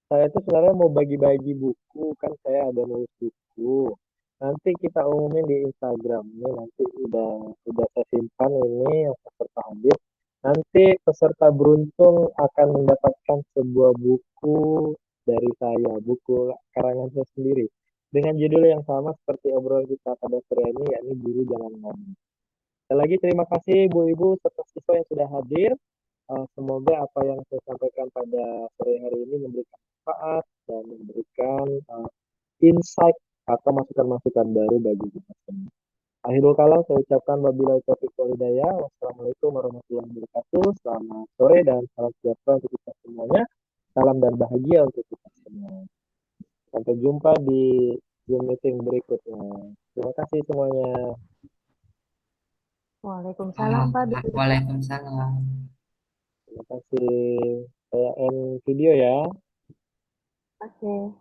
saya itu sebenarnya mau bagi-bagi buku, kan saya ada nulis buku. Nanti kita umumin di Instagram. Ini nanti udah saya simpan ini yang peserta hadir. Nanti peserta beruntung akan mendapatkan sebuah buku dari saya, buku karangan saya sendiri. Dengan judul yang sama seperti obrolan kita pada sore ini, yakni Guru Jangan Ngomong. Sekali lagi terima kasih Bu-Ibu serta siswa yang sudah hadir. Semoga apa yang saya sampaikan pada sore hari ini memberikan manfaat dan memberikan insight atau masukan-masukan baru bagi kita semua. Akhirul kalam saya ucapkan wabillahi taufiq wal hidayah. Wassalamualaikum warahmatullahi wabarakatuh. Selamat sore dan salam sejahtera untuk kita semuanya. Salam dan bahagia untuk kita semua. Sampai jumpa di Zoom meeting berikutnya. Terima kasih semuanya. Waalaikumsalam Pak. Waalaikumsalam. Terima kasih. Saya end video ya. Oke.